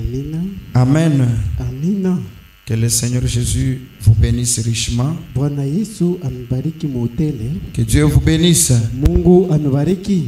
Amina. Amen. Amina. Que le Seigneur Jésus vous bénisse richement. Bwana Yesu amebariki muutele. Que Dieu vous bénisse. Mungu amebariki.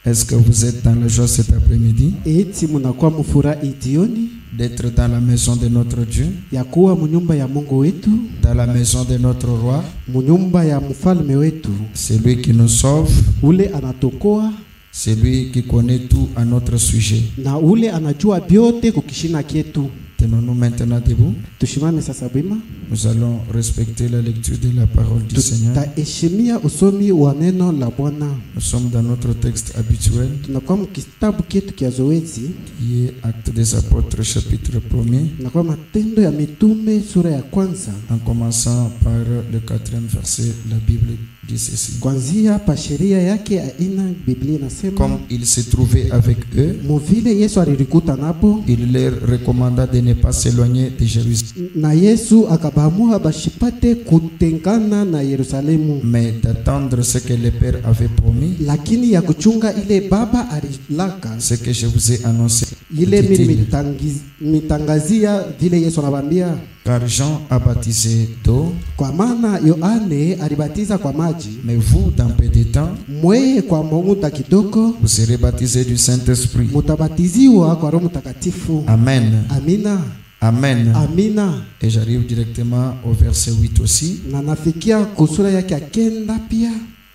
Est-ce que vous êtes dans la joie cet après-midi Eti munakuwa mufurahi jioni d'être dans la maison de notre Dieu, ya kuwa munyumba ya Mungu wetu, dans la maison de notre roi, munyumba ya mfalme wetu, celui qui nous sauve, ule anatokoa, celui qui connaît tout à notre sujet. na ule anajua byote kukishina kietu. Tenons-nous maintenant debout. Tushimame sasa bima. Nous allons respecter la lecture de la parole du Seigneur. Tutaheshimia usomi wa neno la Bwana. Nous sommes dans notre texte habituel Tunakuwa mkitabu kietu kia zoezi, qui est Actes des Apôtres chapitre 1er, tunakuwa Matendo ya Mitume sura ya kwanza. en commençant par le 4e verset. La Bible dit ceci. Kwanzia pa sheria yake aina Biblia inasema, Comme il se trouvait avec eux, muvile Yesu alirikuta napo, il leur recommanda de ne pas s'éloigner de Jérusalem, na Yesu akabaamua bashipate kutengana na Yerusalemu, mais d'attendre ce que le Père avait promis, lakini ya kuchunga ile baba alilaka, ce que je vous ai annoncé. ile mimi Dit-il. mitangazia vile Yesu anabambia. Car Jean a baptisé d'eau, Kwa maana Yohane alibatiza kwa maji, mais vous, dans peu de temps, mweye kwa muda kidogo vous serez baptisés du Saint-Esprit. mutabatiziwa kwa Roho Mtakatifu. Amen. Amina. Amen. Amina. Et j'arrive directement au verset 8 aussi. Na nafikia kusura yake ya kenda pia,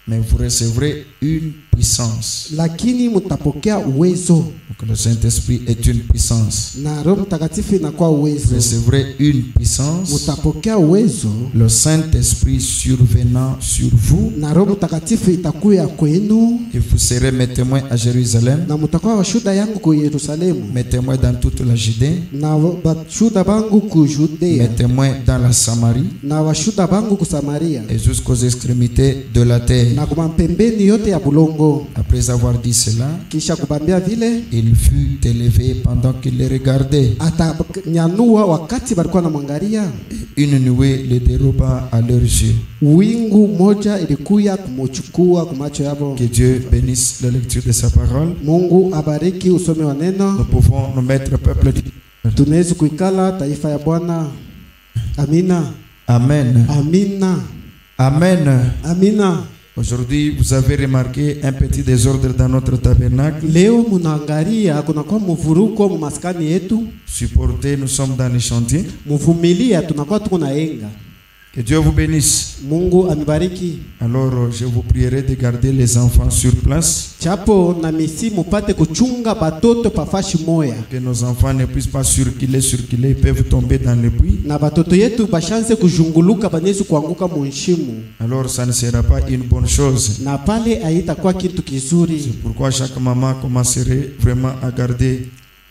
Mais vous recevrez une puissance. lakini mutapokea uwezo. Donc le Saint-Esprit est une puissance. Na Roho Mtakatifu inakuwa Vous uwezo. recevrez une puissance. Mutapokea uwezo Le Saint-Esprit survenant sur vous. na Roho Mtakatifu itakuya kwenu, Et vous serez mes témoins à Jérusalem, na mutakuwa washuda yangu ku Yerusalemu, mes témoins dans toute la Judée, na washuda bangu ku mes Judea, témoins dans la Samarie na washuda bangu ku Samaria, et jusqu'aux extrémités de la terre. na kumampembeni yote ya bulongo. Après avoir dit cela, Kisha kubambia vile, il fut élevé pendant qu'il les regardait. atanyanyua wakati balikuwa namwangalia. Une nuée les déroba à leurs yeux. Wingu moja ilikuya kumuchukua kumacho yabo. Que Dieu bénisse la lecture de sa parole. Mungu abariki usome wa Nous neno. pouvons nous mettre peuple de Dieu. Tunaweza kuikala taifa ya Bwana. Amina. Amen. Amina. Amen. Amina. Aujourd'hui, vous avez remarqué un petit désordre dans notre tabernacle. Leo munaangalia kunakuwa mvuruko mu maskani yetu. Supportez, nous sommes dans les chantiers. Muvumilia tunakuwa tuko na enga. Que Dieu vous bénisse. Mungu amibariki. Alors, je vous prierai de garder les enfants sur place. Chapo na misi mupate kuchunga batoto pafashi moya. Que nos enfants ne puissent pas circuler, ils peuvent tomber dans le puits. Na batoto yetu bashanze kujunguluka banezu kuanguka munshimu. Alors, ça ne sera pas une bonne chose. Na pale haitakuwa kitu kizuri. C'est pourquoi chaque maman commencerait vraiment à garder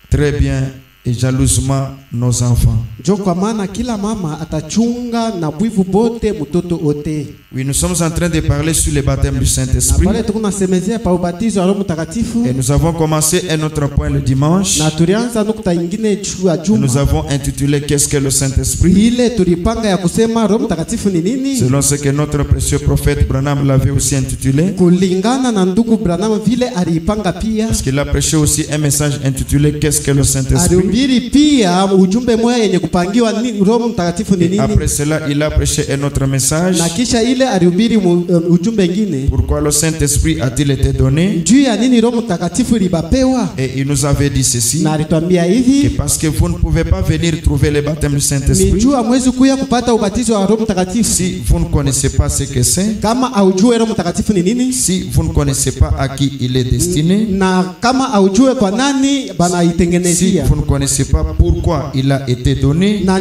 très bien et jalousement nos enfants. Jo kwa maana kila mama atachunga na bwivu bote mtoto ote. Oui, nous sommes en train de parler sur le baptême du Na Saint-Esprit. pale tukunasemezea pa ubatizo wa Roho Mtakatifu. Et nous avons commencé un autre point le dimanche. Na tulianza nukta ingine juu ya Et juma. nous avons intitulé Qu'est-ce que le Saint-Esprit? Ile tulipanga ya kusema Roho Mtakatifu ni nini? Selon ce que notre précieux prophète Branham l'avait aussi intitulé. Kulingana na ndugu Branham vile aliipanga pia. Parce qu'il a prêché aussi un message intitulé Qu'est-ce que le Saint-Esprit? Alihubiri pia ujumbe moja yenye kupangiwa Roho Mtakatifu ni Et nini? après cela, il a prêché un autre message. Na kisha ile alihubiri ujumbe ngine. Pourquoi le Saint-Esprit a-t-il été donné? Juu ya nini Roho Mtakatifu libapewa? Et il nous avait dit ceci. Na alituambia Que hivi, parce que vous ne pouvez pas venir trouver le baptême du ni Saint-Esprit juu hamwezi kuya kupata ubatizo wa Roho Mtakatifu si vous ne connaissez pas ce que c'est, kama aujue Roho Mtakatifu ni nini, si vous ne connaissez pas à qui il est destiné, na kama aujue kwa nani si banaitengenezia, vous ne connaissez pas pourquoi il a été donné, na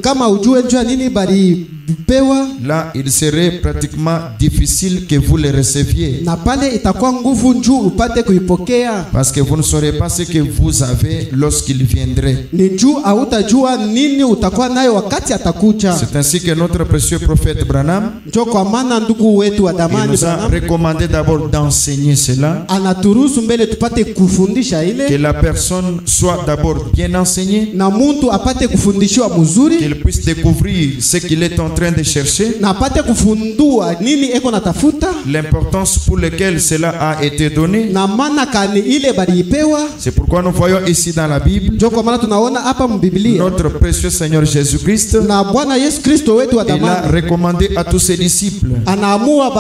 kama aujue juu ya nini balipewa, là il serait pratiquement difficile que vous le receviez. na pale itakuwa nguvu njuu upate kuipokea. Parce que vous ne saurez pas ce que vous avez lorsqu'il viendrait. Ni juu hautajua nini utakuwa nayo wakati atakuja. C'est ainsi que notre précieux prophète Branham Njo kwa maana ndugu wetu wa il damani nous a Branham recommandé d'abord d'enseigner cela, anaturuhusu mbele tupate kufundisha que ile, la personne soit d'abord bien enseignée, na muntu apate kufundishiwa mzuri, qu'il puisse découvrir ce qu'il est en train train de chercher, na apate kufundua nini eko natafuta, l'importance pour laquelle cela a été donné. na maana kani ile baliipewa. C'est pourquoi nous voyons ici dans la Bible Ndio kwa maana tunaona hapa mbiblia notre précieux Seigneur Jésus-Christ. na Bwana Yesu Kristo wetu wa Il a damani recommandé à tous ses disciples anaamua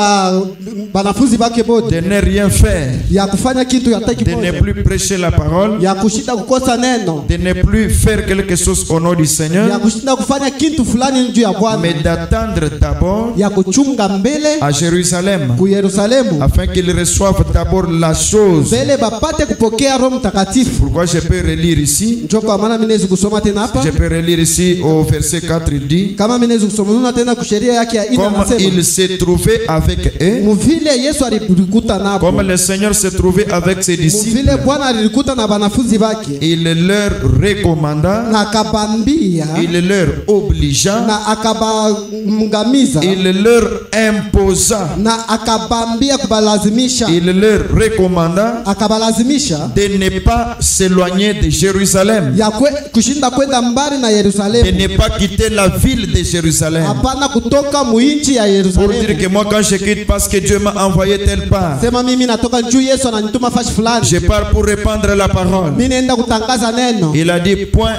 banafunzi bake bote de ne rien faire, ya kufanya kitu hataki de ne moja, plus prêcher la parole, ya kushinda kukosa neno, de ne plus faire quelque chose au nom du ya Seigneur, kushinda kufanya kitu fulani juu ya Bwana, mais d'attendre d'abord ya kuchunga mbele à Jérusalem ku Yerusalemu afin qu'ils reçoivent d'abord la chose. mbele bapate kupokea Roho Mtakatifu. Pourquoi je peux relire ici? Ndio kwa maana mimi naweza kusoma tena hapa, Je peux relire ici au verset 4, il dit kama mimi naweza kusoma tena kusheria yake ya ina, comme anasema il s'est trouvé avec eux, mvile Yesu alikuta napo, comme le Seigneur s'est trouvé avec ses disciples, mvile Bwana alikuta na banafunzi bake, il leur recommanda, na akabambia il leur obligea, na akabamngamiza il leur imposa, na akabambia kubalazimisha, il leur recommanda akabalazimisha de ne pas s'éloigner de Jérusalem, ya kushinda kwenda mbali na de Yerusalemu, ne pas quitter la ville de Jérusalem. hapana kutoka muinchi ya Pour dire Yerusalemu. que moi quand je quitte parce que Dieu m'a envoyé telle part, Sema mimi natoka juu Yesu ananituma fashi fulani, je pars pour répandre la parole. mimi naenda kutangaza neno. Il a dit point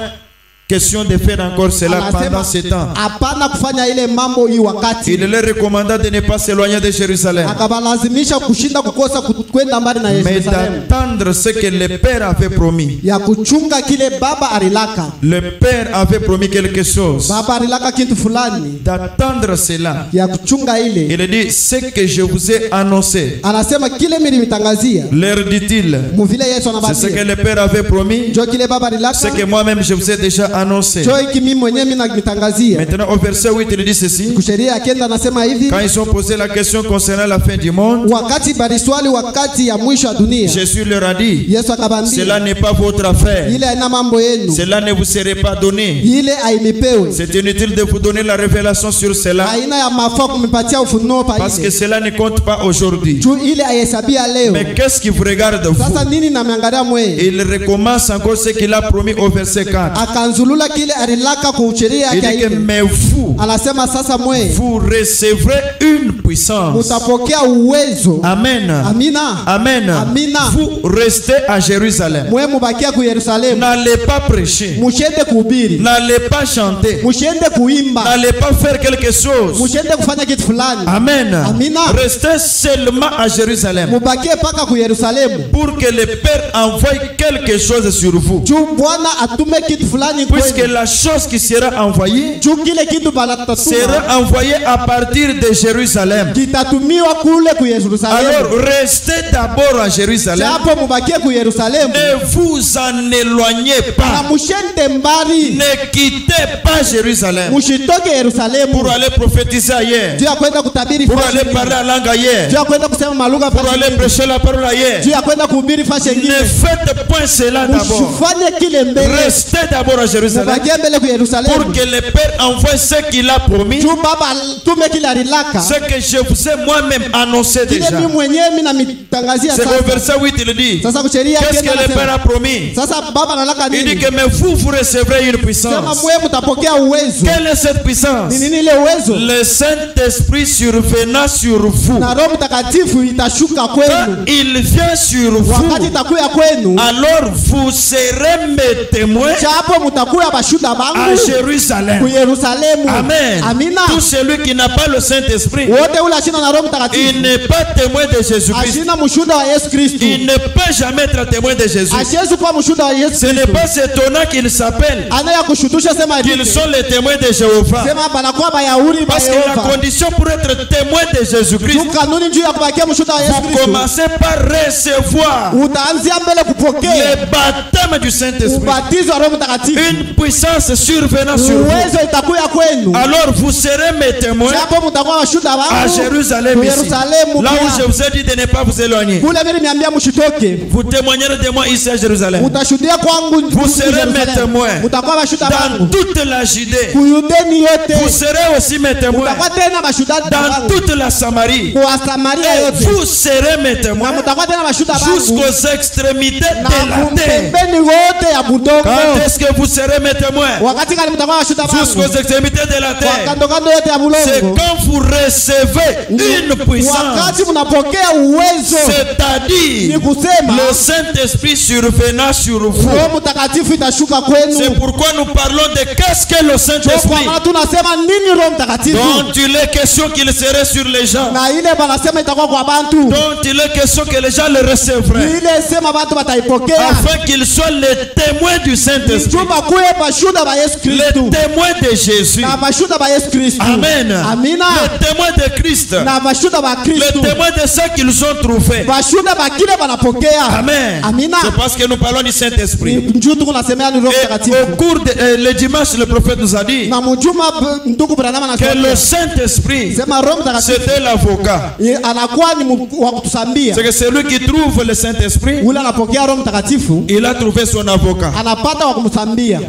question de faire encore cela pendant ce temps. hapana kufanya ile mambo hii wakati, Il leur recommanda de ne pas s'éloigner de Jérusalem, akabalazimisha kushinda kukosa kwenda mbali na mais Yerusalemu, d'attendre ce que le Père avait promis. ya kuchunga kile baba alilaka. Le Père avait promis quelque chose. Baba alilaka kitu fulani, D'attendre cela. ya kuchunga ile. Il dit ce que je vous ai annoncé. Anasema kile mimi nimetangazia, Leur dit-il, mvile Yesu c'est ce que anabambia, le Père avait promis, ndio kile baba alilaka, ce que moi-même je vous ai déjà annoncé. ndio hiki mimi mwenyewe mimi namitangazia. Maintenant au verset 8 il dit ceci. Kusheria akenda anasema hivi, Quand ils ont posé la question concernant la fin du monde, wakati bariswali wakati ya mwisho wa dunia, Jésus leur a dit, Yesu akabambia cela n'est pas votre affaire, ile haina mambo yenu, cela ne vous serait pas donné. ile hainipewe, C'est inutile de vous donner la révélation sur cela, haina ya mafaa kumipatia ufunuo pa parce que ile cela ne compte pas aujourd'hui. juu ile haihesabia leo. Mais qu'est-ce qui vous regarde vous? Sasa nini nameangalia mweye? Il recommence encore ce qu'il a promis au verset 4. Akanzulula kile alilaka kuucheria Il yake dit que ile, mais vous, anasema sasa mweye vous recevrez une puissance. mutapokea uwezo. Amen. Amina, Amen. Amina. Vous restez à Jérusalem. mwe mubakia ku Yerusalemu, N'allez pas prêcher. mushende kuhubiri, N'allez pas chanter. mushende kuimba, N'allez pas faire quelque chose. mushende kufanya kitu fulani. Amen. Amina. Restez seulement à Jérusalem Mubakie paka ku Yerusalemu pour que le Père envoie quelque chose sur vous. juu Bwana atume kitu fulani Puisque kwenu, la chose qui sera envoyée juu kile kitu banatatuma sera envoyée à partir de Jérusalem. kitatumiwa kule ku Yerusalemu. Alors restez d'abord à Jérusalem. Japo mubakie ku Yerusalemu, Ne vous en éloignez na pas. mushende mbali, Ne quittez pas Jérusalem mushitoke Yerusalemu pour aller prophétiser ailleurs, juu ya kwenda kutabiri pour fashi aller ingine, parler la langue ailleurs, juu ya kwenda kusema malugha pour fashi aller ingine, prêcher la parole ailleurs. juu ya kwenda kuhubiri fashi Ne ingine. faites point cela d'abord. Musifanye kile mbele, Restez d'abord à Jérusalem mubakie mbele ku pour Yerusalemu que le Père envoie ce qu'il a promis, juu baba tume kile alilaka, ce que je vous ai moi-même annoncé kile déjà. mimi mwenyewe mimi namitangazia C'est au sasa. verset 8 il dit, Sasa kusheria qu'est-ce kenda que le Père anasema, a promis? sasa baba analaka Il dit nini? que mais vous recevrez une Sema puissance. mwe mtapokea uwezo. Quelle est cette puissance? Ni nini ile uwezo? Le Saint-Esprit survenant sur vous. Na Roho Mtakatifu itashuka Quand kwenu, il vient sur wakati vous, itakuya kwenu, alors vous serez mes témoins japo mtakuya bashuda à bangu ku Jérusalem. Yerusalemu. Amen. Amina. Tout celui qui n'a pas le Saint-Esprit, Wote ule ashina na Roho il Mtakatifu n'est pas témoin de Jésus-Christ. ashina mshuda wa Yesu Kristo, Il ne peut jamais être témoin de Jésus. ashiyesu kuwa mshuda wa Yesu Ce n'est Kristo. pas étonnant qu'ils s'appellent Anaya kushutusha sema qu'ils hivi, sont les témoins de Jéhovah. sema banakuwa Bayahudi ba Parce que la Yehova. condition pour être témoin de Jésus-Christ, Juu kanuni juu ya kubakia mshuda wa Yesu vous Kristo, commencez par recevoir utaanzia mbele kupokea le baptême du Saint-Esprit. ubatizo wa Roho Mtakatifu. Une puissance survenant sur vous. Uwezo itakuya kwenu, Alors vous serez mes témoins japo mtakuwa washuda à wangu Jérusalem ku ici. Yerusalemu. Là où je Pia vous ai dit de ne pas vous éloigner. kule mimi niambia mshitoke, Vous témoignerez de moi ici à Jérusalem. utashuhudia kwangu Vous serez mes témoins mtakuwa washuda dans wangu toute la Judée. kuyudeni Vous yote, serez aussi mes témoins mtakuwa tena mashuda dans wangu toute la Samarie. kwa Samaria Et yote, vous serez mes na témoins mtakuwa tena mashuda wangu jusqu'aux extrémités na de la terre. kumpembeni wote ya budongo. Quand est-ce que vous serez serez mes témoins wakati gani mtakuwa washuhuda jusqu'aux wangu extrémités de la kwa terre. kando kando yote ya C'est bulongo quand vous recevez une puissance, wakati mnapokea uwezo ni c'est-à-dire kusema le Saint-Esprit survenant sur vous. Roho Mtakatifu itashuka kwenu. C'est pourquoi nous parlons de qu'est-ce que le Kwa Saint-Esprit. maana tunasema nini Roho Mtakatifu? Donc il est question qu'il serait sur les gens. Na ile banasema itakuwa kwa bantu. Donc il est question que les gens le recevraient. Ile sema bantu bataipokea. Afin qu'ils soient les témoins du Saint-Esprit. Chuma kuwe bashuda ba Yesu Les Kristo. témoins de Jésus. Na bashuda ba Yesu Kristo. Amen. Amina. Les témoins de Christ. Na bashuda ba Les Kristo. témoins de ce qu'ils ont trouvé. Bashuda ba kile banapokea. Amen. Amina. C'est parce que nous parlons du Saint-Esprit. Njoo tunasemea ni Roho Et Mtakatifu. au cours de le dimanche, le prophète nous a dit Na mjuma ndugu Branham que anasema le Saint-Esprit, sema Roho Mtakatifu c'était l'avocat. anakuwa ni wa kutusambia. C'est que celui qui trouve le Saint-Esprit, Ule anapokea Roho Mtakatifu il a trouvé son avocat. anapata wa kumsambia.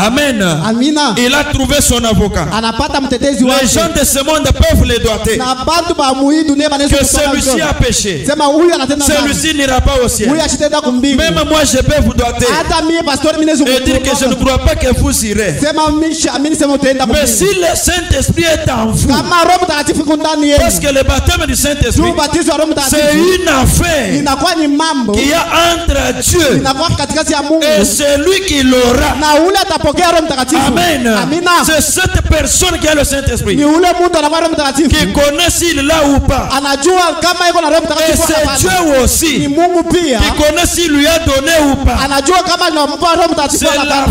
Amen. Amina. Il a trouvé son avocat. Anapata mtetezi Les wake. gens de ce monde peuvent le doiter. Na bantu ba muhii dunia banaweza Que kutoka celui-ci mzoni. a péché. Sema huyu anatenda dhambi. Celui-ci n'ira pas au ciel. Huyu ashitenda kumbingu. Même moi, je peux vous doiter. Hata mie pastori mimi Et dire que je ne kutoka. crois pas que vous irez. Sema mimi sema utaenda Mais kumbingu. si le Saint-Esprit est en vous, Kama Roho Mtakatifu iko ndani parce yenu. que le baptême du Saint-Esprit, Tu ubatizo wa Roho c'est Mtakatifu. une affaire Inakuwa ni mambo. qu'il y a entre Dieu Inakuwa katikati ya Mungu. et celui qui l'aura. Na ule atapokea Roho Mtakatifu. Amen. Amina. C'est cette personne qui a le Saint-Esprit, Ni ule mtu anakuwa Roho Mtakatifu. qui connaît s'il l'a ou pas. Anajua kama iko na Roho Et Mtakatifu c'est hapana. Dieu Ni aussi Mungu pia. qui connaît s'il lui a donné ou pas. Anajua kama anampa Roho Mtakatifu C'est hapana.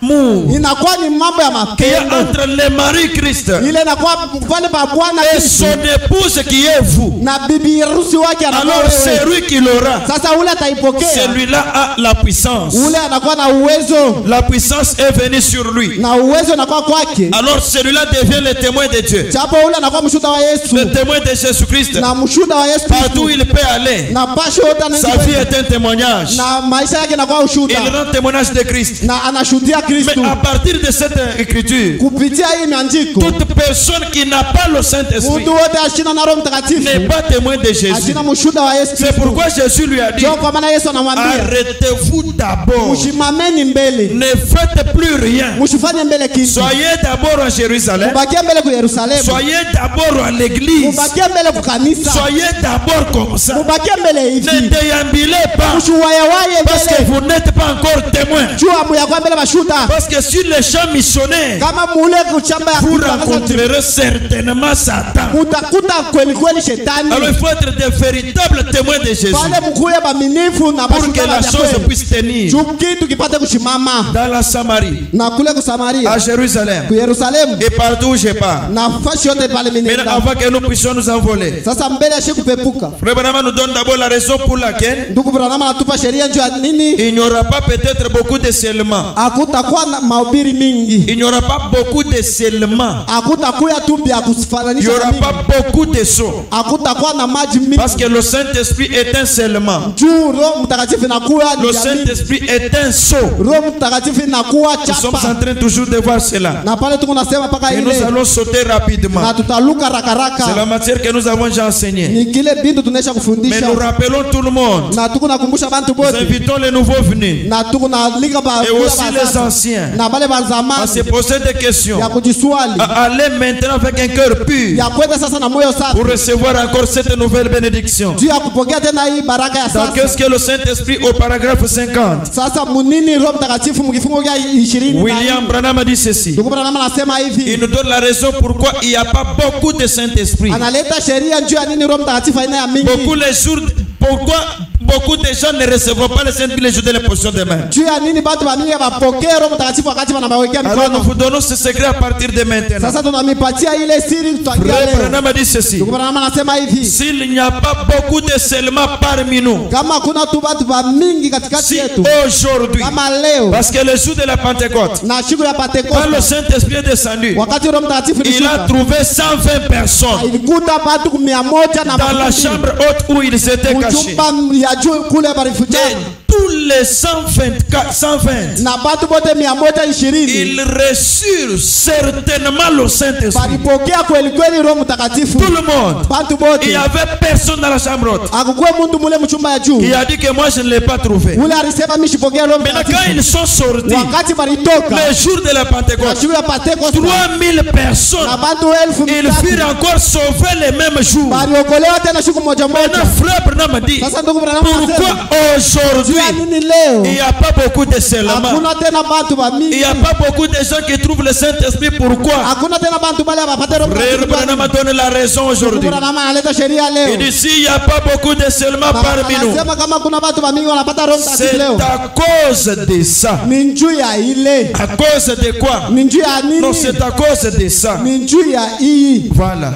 l'amour Inakuwa ni mambo ya qu'il y a mapendo. entre le mari Christ Ile inakuwa pale pa Bwana et Yesu son épouse qui est vous. na bibi harusi wake anakuwa Alors c'est wewe. lui qui l'aura. Sasa ule ataipokea. Celui-là a la puissance. Ule anakuwa na uwezo La puissance est venue sur lui. na uwezo unakuwa kwake. Alors celui-là devient le témoin de Dieu, Japo ule anakuwa mshuhuda wa Yesu le témoin de Jésus-Christ. na mshuhuda wa Yesu Partout où Kristo. il peut aller, Na pasho yote sa anaweza vie est un témoignage. na maisha yake inakuwa Il ushuhuda rend témoignage de Christ. na anashuhudia Mais Kristo à partir de cette écriture, kupitia hii maandiko. toute personne qui n'a pas le Saint-Esprit Mtu wote ashina na Roho Mtakatifu n'est pas témoin de Jésus. ashina mshuhuda wa Yesu C'est Kristo. pourquoi Jésus lui a dit, Ndio kwa maana Yesu anamwambia arrêtez-vous d'abord. mshimameni mbele, Ne faites plus rien. msifanye mbele kitu. Soyez d'abord à Jérusalem. Mubakie mbele ku Yerusalemu. Soyez d'abord à l'église. Mubakie mbele ku kanisa. Soyez d'abord comme ça. Mubakie mbele Ne hivi. déambulez pas Mshuwaye parce que mbele. vous n'êtes pas encore témoin. Jua mu ya kwa mbele bashuda. Parce que sur les champs missionnaires, Kama mule kuchamba ya vous kutangaza rencontrerez certainement Satan. mutakuta kweli kweli shetani. Alors il faut être des véritables témoins de Jésus Pale mkuye baminifu na pour que bashuda la ya chose kweli. puisse tenir. Juu kitu kipate kushimama. Dans la Samarie, Na kule ku Samaria, à Jérusalem ku Yerusalemu et partout où je pars. na fashi yote pale Maintenant, minenda. avant que nous puissions nous envoler, Sasa mbele ya kupepuka. Frère Branham nous donne d'abord la raison pour laquelle Ndugu Branham anatupa sheria njoo ya nini? il n'y aura pas peut-être beaucoup de seulement. Hakutakuwa na mahubiri mingi. Il n'y aura pas beaucoup de seulement. Hakutakuwa tu vya Il n'y kufananisha aura na mingi. pas beaucoup de sauts. Hakutakuwa na maji mingi. Parce que le Saint-Esprit est un seulement. Juu Roho Mtakatifu inakuwa ni Le ya mingi. Saint-Esprit est un sceau. Roho Mtakatifu inakuwa Nous sommes en chapa. train toujours de voir cela. Na pale tuko nasema paka Et nous ile allons sauter rapidement. na tutaluka C'est la rakaraka. matière que nous avons déjà enseignée. Ni kile bintu tunaisha Mais kufundisha. nous rappelons tout le monde. Na tuko nakumbusha bantu Nous bote. invitons les nouveaux venus Na tuko na liga ba et aussi les anciens na bale ba à se zamani poser des questions. ya kujiswali. À aller maintenant avec un cœur pur Ya kwenda sasa na moyo safi. pour recevoir encore cette nouvelle bénédiction. Juu ya kupokea tena hii baraka ya Donc sasa. qu'est-ce que le Saint-Esprit au paragraphe 50? Sasa munini Roho Mtakatifu mkifungo kia 20. William Branham a dit ceci. Ndugu Branham anasema Il hivi. nous donne la raison pourquoi il n'y a pas beaucoup de Saint-Esprit. Analeta sheria juu ya nini Roho Mtakatifu aina ya mingi. Pourquoi beaucoup de gens ne recevront pas le Saint-Esprit les jours de l'imposition des mains? Juu ya nini batu ba mingi bapokee Roho Mtakatifu wakati wanabawekea Alors nous mikono. vous donnons ce secret à partir de maintenant. Sasa tunamipatia ile siri tutakia Frère leo. Branham a dit ceci. Ndugu Branham anasema hivi. S'il n'y a pas beaucoup de seulement parmi nous, Kama kuna tu batu ba mingi katikati si yetu. aujourd'hui, Kama leo parce que le jour de la Pentecôte, na siku ya quand le Pentekoste Saint-Esprit est descendu, wakati Roho Mtakatifu il a alishuka. trouvé 120 personnes Ilikuta batu 100 na dans la makumi. chambre haute où ils étaient cachés. Mchumba ya juu kule barifuta. Et tous les 120, na batu bote 120 ils reçurent certainement le Saint-Esprit. balipokea kweli kweli Roho Mtakatifu. Tout le monde. Batu bote. Il n'y avait personne dans la chambre haute. Akukwe muntu mule mchumba ya juu. Il a dit que moi je ne l'ai pas trouvé. Ule alisema mimi sipokea Roho Maintenant Mtakatifu. quand ils sont sortis, Wakati balitoka. le jour de la Pentecôte, Siku ya Pentecoste. 3000 personnes, Na batu 1000 ils furent encore sauvés les mêmes jours. baliokolewa tena siku moja moja. Maintenant frère Branham dit, Sasa ndugu Branham pourquoi anasema aujourd'hui nini leo? il n'y a pas beaucoup de seulement? Hakuna tena bantu ba Il mingi. n'y a pas beaucoup de gens qui trouvent le Saint-Esprit. Pourquoi? Hakuna tena bantu bale abapate Roho Frère Branham a donné la raison aujourd'hui. Branham analeta sheria Il leo. dit s'il n'y a pas beaucoup de seulement parmi nous, Anasema kama kuna bantu ba mingi wanapata Roho Mtakatifu c'est leo. à cause de ça. Ni njuu ya ile. À cause de quoi? Ni njuu ya nini? Non, c'est à cause de ça. Ni njuu ya hii. Voilà.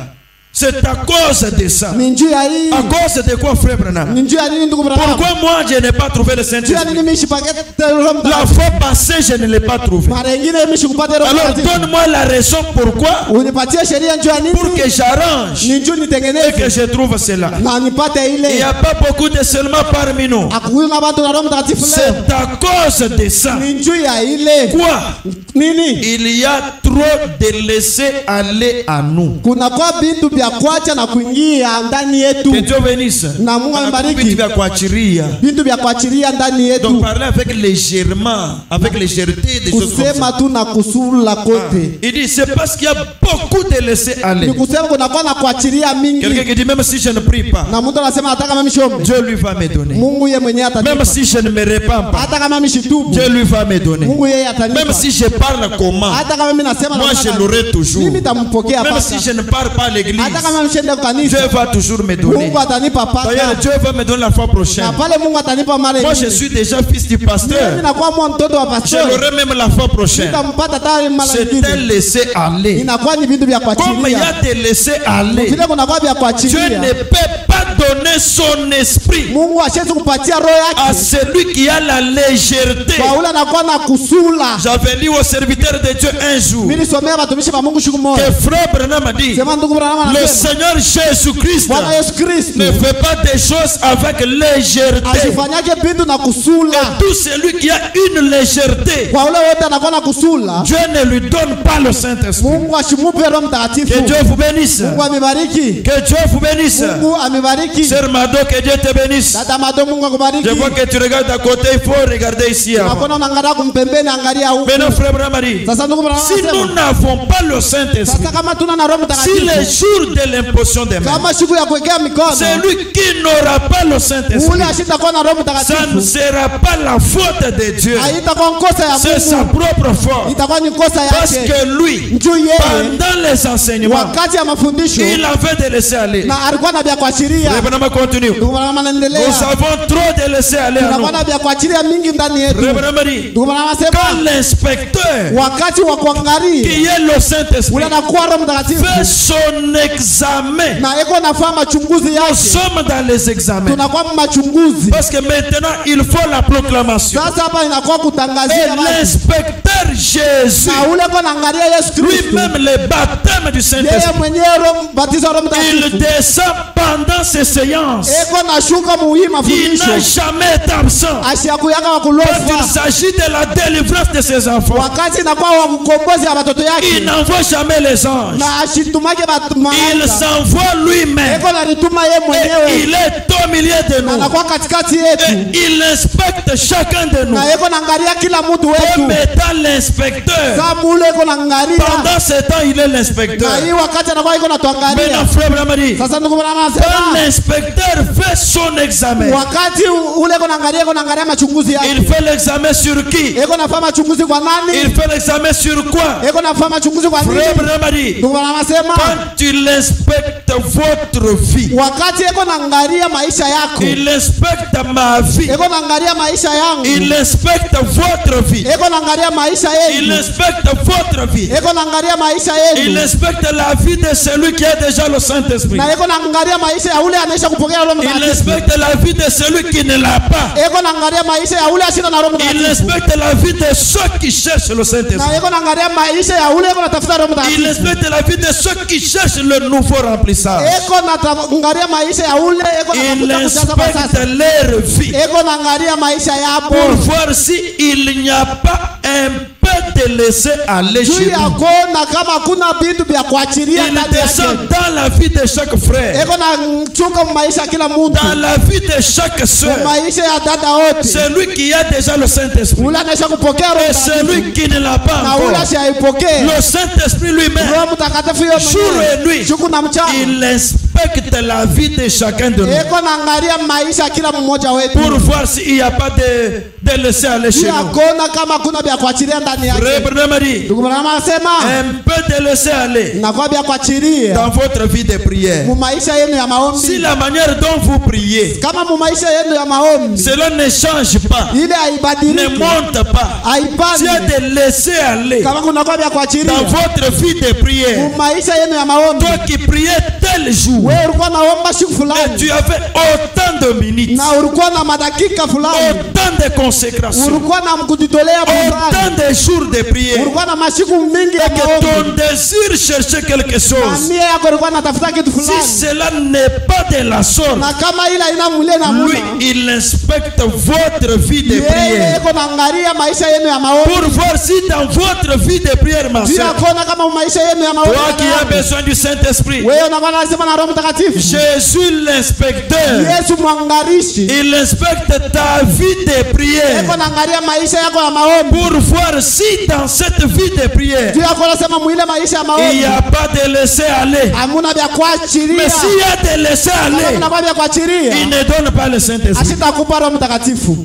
C'est à cause de ça. Ni njuu ya hii. À cause de quoi, frère Branham? Ni njuu ya nini ndugu Branham? Pourquoi moi je n'ai pas trouvé le Njuu ya Saint-Esprit? nini mimi sipakete Roho La Mtakatifu? fois passée, je ne l'ai pas trouvé. Mara nyingine mimi sikupata Roho Alors Mtakatifu. donne-moi la raison pourquoi, Unipatie sheria njuu ya pour nini? que j'arrange Ni njuu et que nitengeneze. je trouve cela. Na nipate Il n'y ile. a pas beaucoup de seulement parmi nous. Hakuna bantu na Roho Mtakatifu leo. C'est à cause de ça. Ni njuu ya ile. Quoi? Nini? Il y a trop de laisser aller à nous. Kuna kwa bintu vya kuacha na kuingia ndani yetu. Que Dieu bénisse. Na Mungu amebariki. Vitu vya kuachiria. Bintu vya kuachilia ndani yetu. Donc parler avec légèrement, avec légèreté des choses comme Kusema ça. tu na kusula kote. Il dit c'est parce qu'il y a beaucoup de laisser aller. Ni kusema kuna kwa na kuachilia Quelqu'un mingi. qui dit même si je ne prie pas, Na mtu anasema hata kama mishombe. Dieu lui va me donner. Mungu yeye mwenyewe atanipa. Même si je ne me répands pas, Hata kama mishitubu. Dieu lui va me donner. Mungu yeye atanipa. Même si je parle comment, Hata kama mimi nasema moi je l'aurai toujours. mimi nitampokea Même paka. si je ne pars pas à l'église, Hata kama mshende Dieu kanisa. va toujours me donner. Mungu atanipa D'ailleurs, paka. Dieu va me donner la fois prochaine. Na pale Mungu atanipa mara Moi, je nyingi. suis déjà fils du Mimi pasteur. nakuwa mwa mtoto wa Je pastor. l'aurai même la fois prochaine. Nitampata tayari mara C'est un nyingine. laisser aller. Inakuwa ni vitu vya Comme il y kuachilia. a des laisser aller, Vile kuna kwa vya Dieu kuachilia. ne peut pas donner son esprit Mungu ashezi kupatia roho à yake. celui qui a la légèreté. Kwa ule anakuwa na kusula. J'avais lu au serviteur de Dieu un jour Mimi nisomea watumishi wa Mungu siku que moja. frère Branham a dit, Sema ndugu Branham le anasema Seigneur Jésus-Christ Bwana Yesu Kristo ne fait pas des choses avec légèreté. asifanyake vitu na kusula. Et tout celui qui a une légèreté, Kwa ule wote anakuwa na kusula. Dieu ne lui donne pas le Saint-Esprit. Mungu ashimupe Roho Mtakatifu. Que Dieu vous bénisse. Mungu amebariki. Que Dieu vous bénisse. Mungu amebariki. Sœur Mado, que Dieu te bénisse. Dada Mado, Mungu akubariki. Je vois que tu regardes à côté, il faut regarder ici avant. Hakuna unaangalia kumpembeni, angalia huko. Maintenant, frère Bramari, Sasa ndugu Branham si nous anasema n'avons pas le Saint-Esprit, sasa kama tuna na Roho si le Mtakatifu, jour de l'imposition des mains, kama siku ya kuwekea mikono, celui qui n'aura pas le Saint-Esprit, ule ashitakuwa na Roho ça ne Mtakatifu, sera pas la faute de Dieu, haitakuwa kosa ya c'est sa Mungu, propre faute. itakuwa ni kosa Parce yake. que lui, Njoo yeye pendant les enseignements, wakati ya mafundisho il avait de laisser aller. na alikuwa na vya kuachilia. Frère Branham continue. Ndugu Branham anaendelea. Nous avons trop de laisser aller à nous. Tunakuwa na vya kuachilia mingi ndani yetu. Frère Branham dit, Ndugu Branham quand anasema l'inspecteur wakati wa kuangalia qui est le Saint-Esprit ule anakuwa Roho Mtakatifu fait son examen, na eko nafanya machunguzi nous yake, sommes dans les examens. tunakuwa machunguzi. Parce que maintenant, il faut la proclamation. Sasa hapa inakuwa Et kutangazia watu. l'inspecteur Jésus, Na ule ko naangalia Yesu Kristo, lui-même le baptême du yeye Saint-Esprit, mwenyewe Roho batizo wa Roho il Mtakatifu descend pendant ces séances. eko nashuka muhii Il n'a mafundisho jamais été absent. ashiyakuyaka wa Quand il kulofa s'agit de la délivrance de ses enfants, wakati inakuwa wa ukombozi ya watoto il yake n'envoie jamais les anges. na ashitumake Il malaika s'envoie lui-même. eko nalituma ye Et mwenyewe il est au milieu de na nous. anakuwa katikati yetu Et il inspecte chacun de nous. na eko naangalia kila mtu Comme wetu étant l'inspecteur. kama ule eko naangalia Pendant ce temps, il est l'inspecteur. na hii wakati anakuwa iko natuangalia. Maintenant, frère Bramari, Sasa ndugu Branham quand anasema l'inspecteur fait son examen, wakati ule eko naangalia machunguzi il yake fait l'examen sur qui? eko nafanya machunguzi kwa nani? Il fait l'examen sur quoi? Eko nafanya machunguzi kwa Frère nini? Bramari, Ndugu Branham anasema quand il inspecte votre vie, wakati eko naangalia maisha yako, il inspecte ma vie, eko naangalia maisha yangu, il inspecte votre vie. eko naangalia maisha yenu. Il inspecte votre vie. Eko naangalia maisha Il yenu. inspecte la vie de celui qui a déjà le Saint-Esprit. Na eko naangalia maisha ya ule anaisha kupokea Roho Il Mtakatifu. inspecte la vie de celui qui ne l'a pas. Eko naangalia maisha ya ule asina na Roho Il Mtakatifu. inspecte la vie de ceux qui cherchent le Saint-Esprit. Na eko naangalia maisha ya ule eko natafuta Roho Il Mtakatifu. inspecte la vie de ceux qui cherchent le nouveau remplissage. Eko naangalia maisha ya ule eko Il natafuta kujaza kwa inspecte sasa. leur vie Eko naangalia maisha pour yabo. voir si il n'y a pas un peu de laisser aller Juu chez ya lui. kuona kama kuna vitu vya kuachilia Il ndani descend yake. dans la vie de chaque frère, Eko na chunga maisha ya kila mtu. dans la vie de chaque sœur. Maisha ya dada wote. Celui qui a déjà le Saint-Esprit Ule anaisha kupokea Roho et Mtakatifu. celui qui ne l'a pas Na ule encore. asiaipokee Le Saint-Esprit lui-même, Roho Mtakatifu yeye jour et mwenyewe. nuit, Siku na mchana. il inspecte la vie de chacun de nous Eko naangalia maisha ya kila mmoja wetu. pour voir s'il n'y a pas de laisser aller chez Juu ya nous. kuona kama kuna vya kuachilia ndani Frère yake. Branham a dit, Ndugu Branham anasema un peu de laisser aller na kwa vya kuachilia dans votre vie de prière. mu maisha yenu ya Si maombi. la manière dont vous priez, Kama mu maisha yenu ya maombi cela ne change pas, ile ne haibadiliki, monte pas, haipandi. tu as de laisser aller Kama kuna kwa vya kuachilia dans votre vie de prière. mu maisha yenu ya maombi. Toi qui priais tel jour Wewe ulikuwa naomba siku et fulani tu avais autant de minutes, na ulikuwa na madakika fulani, autant de consécrations, ulikuwa na kujitolea fulani, autant de jours de prière, ulikuwa na masiku mingi ya que maombi, ton désir cherchait quelque na chose. nia yako ilikuwa natafuta kitu Si fulani, cela n'est pas de la sorte, na kama ila ina mule na lui, muna il inspecte votre vie de yeye prière iko naangalia maisha yenu ya maombi pour voir si dans votre vie de prière, ma juu ya soeur, kuona kama maisha yenu ya maombi toi qui as yanaenda. besoin du Saint-Esprit, Wewe unakuwa nasema na Roho Mtakatifu, Jésus l'inspecteur, Yesu mwangalishi il inspecte ta vie de prière iko naangalia maisha yako ya maombi pour voir si dans cette vie de prière, juu ya kuona sema mwile maisha ya il maombi n'y a pas de laisser aller. hamuna vya kuachilia. Mais s'il y a de laisser Kama aller, kuna kwa vya il kuachilia ne donne pas le Saint-Esprit. asitakupa Roho Mtakatifu.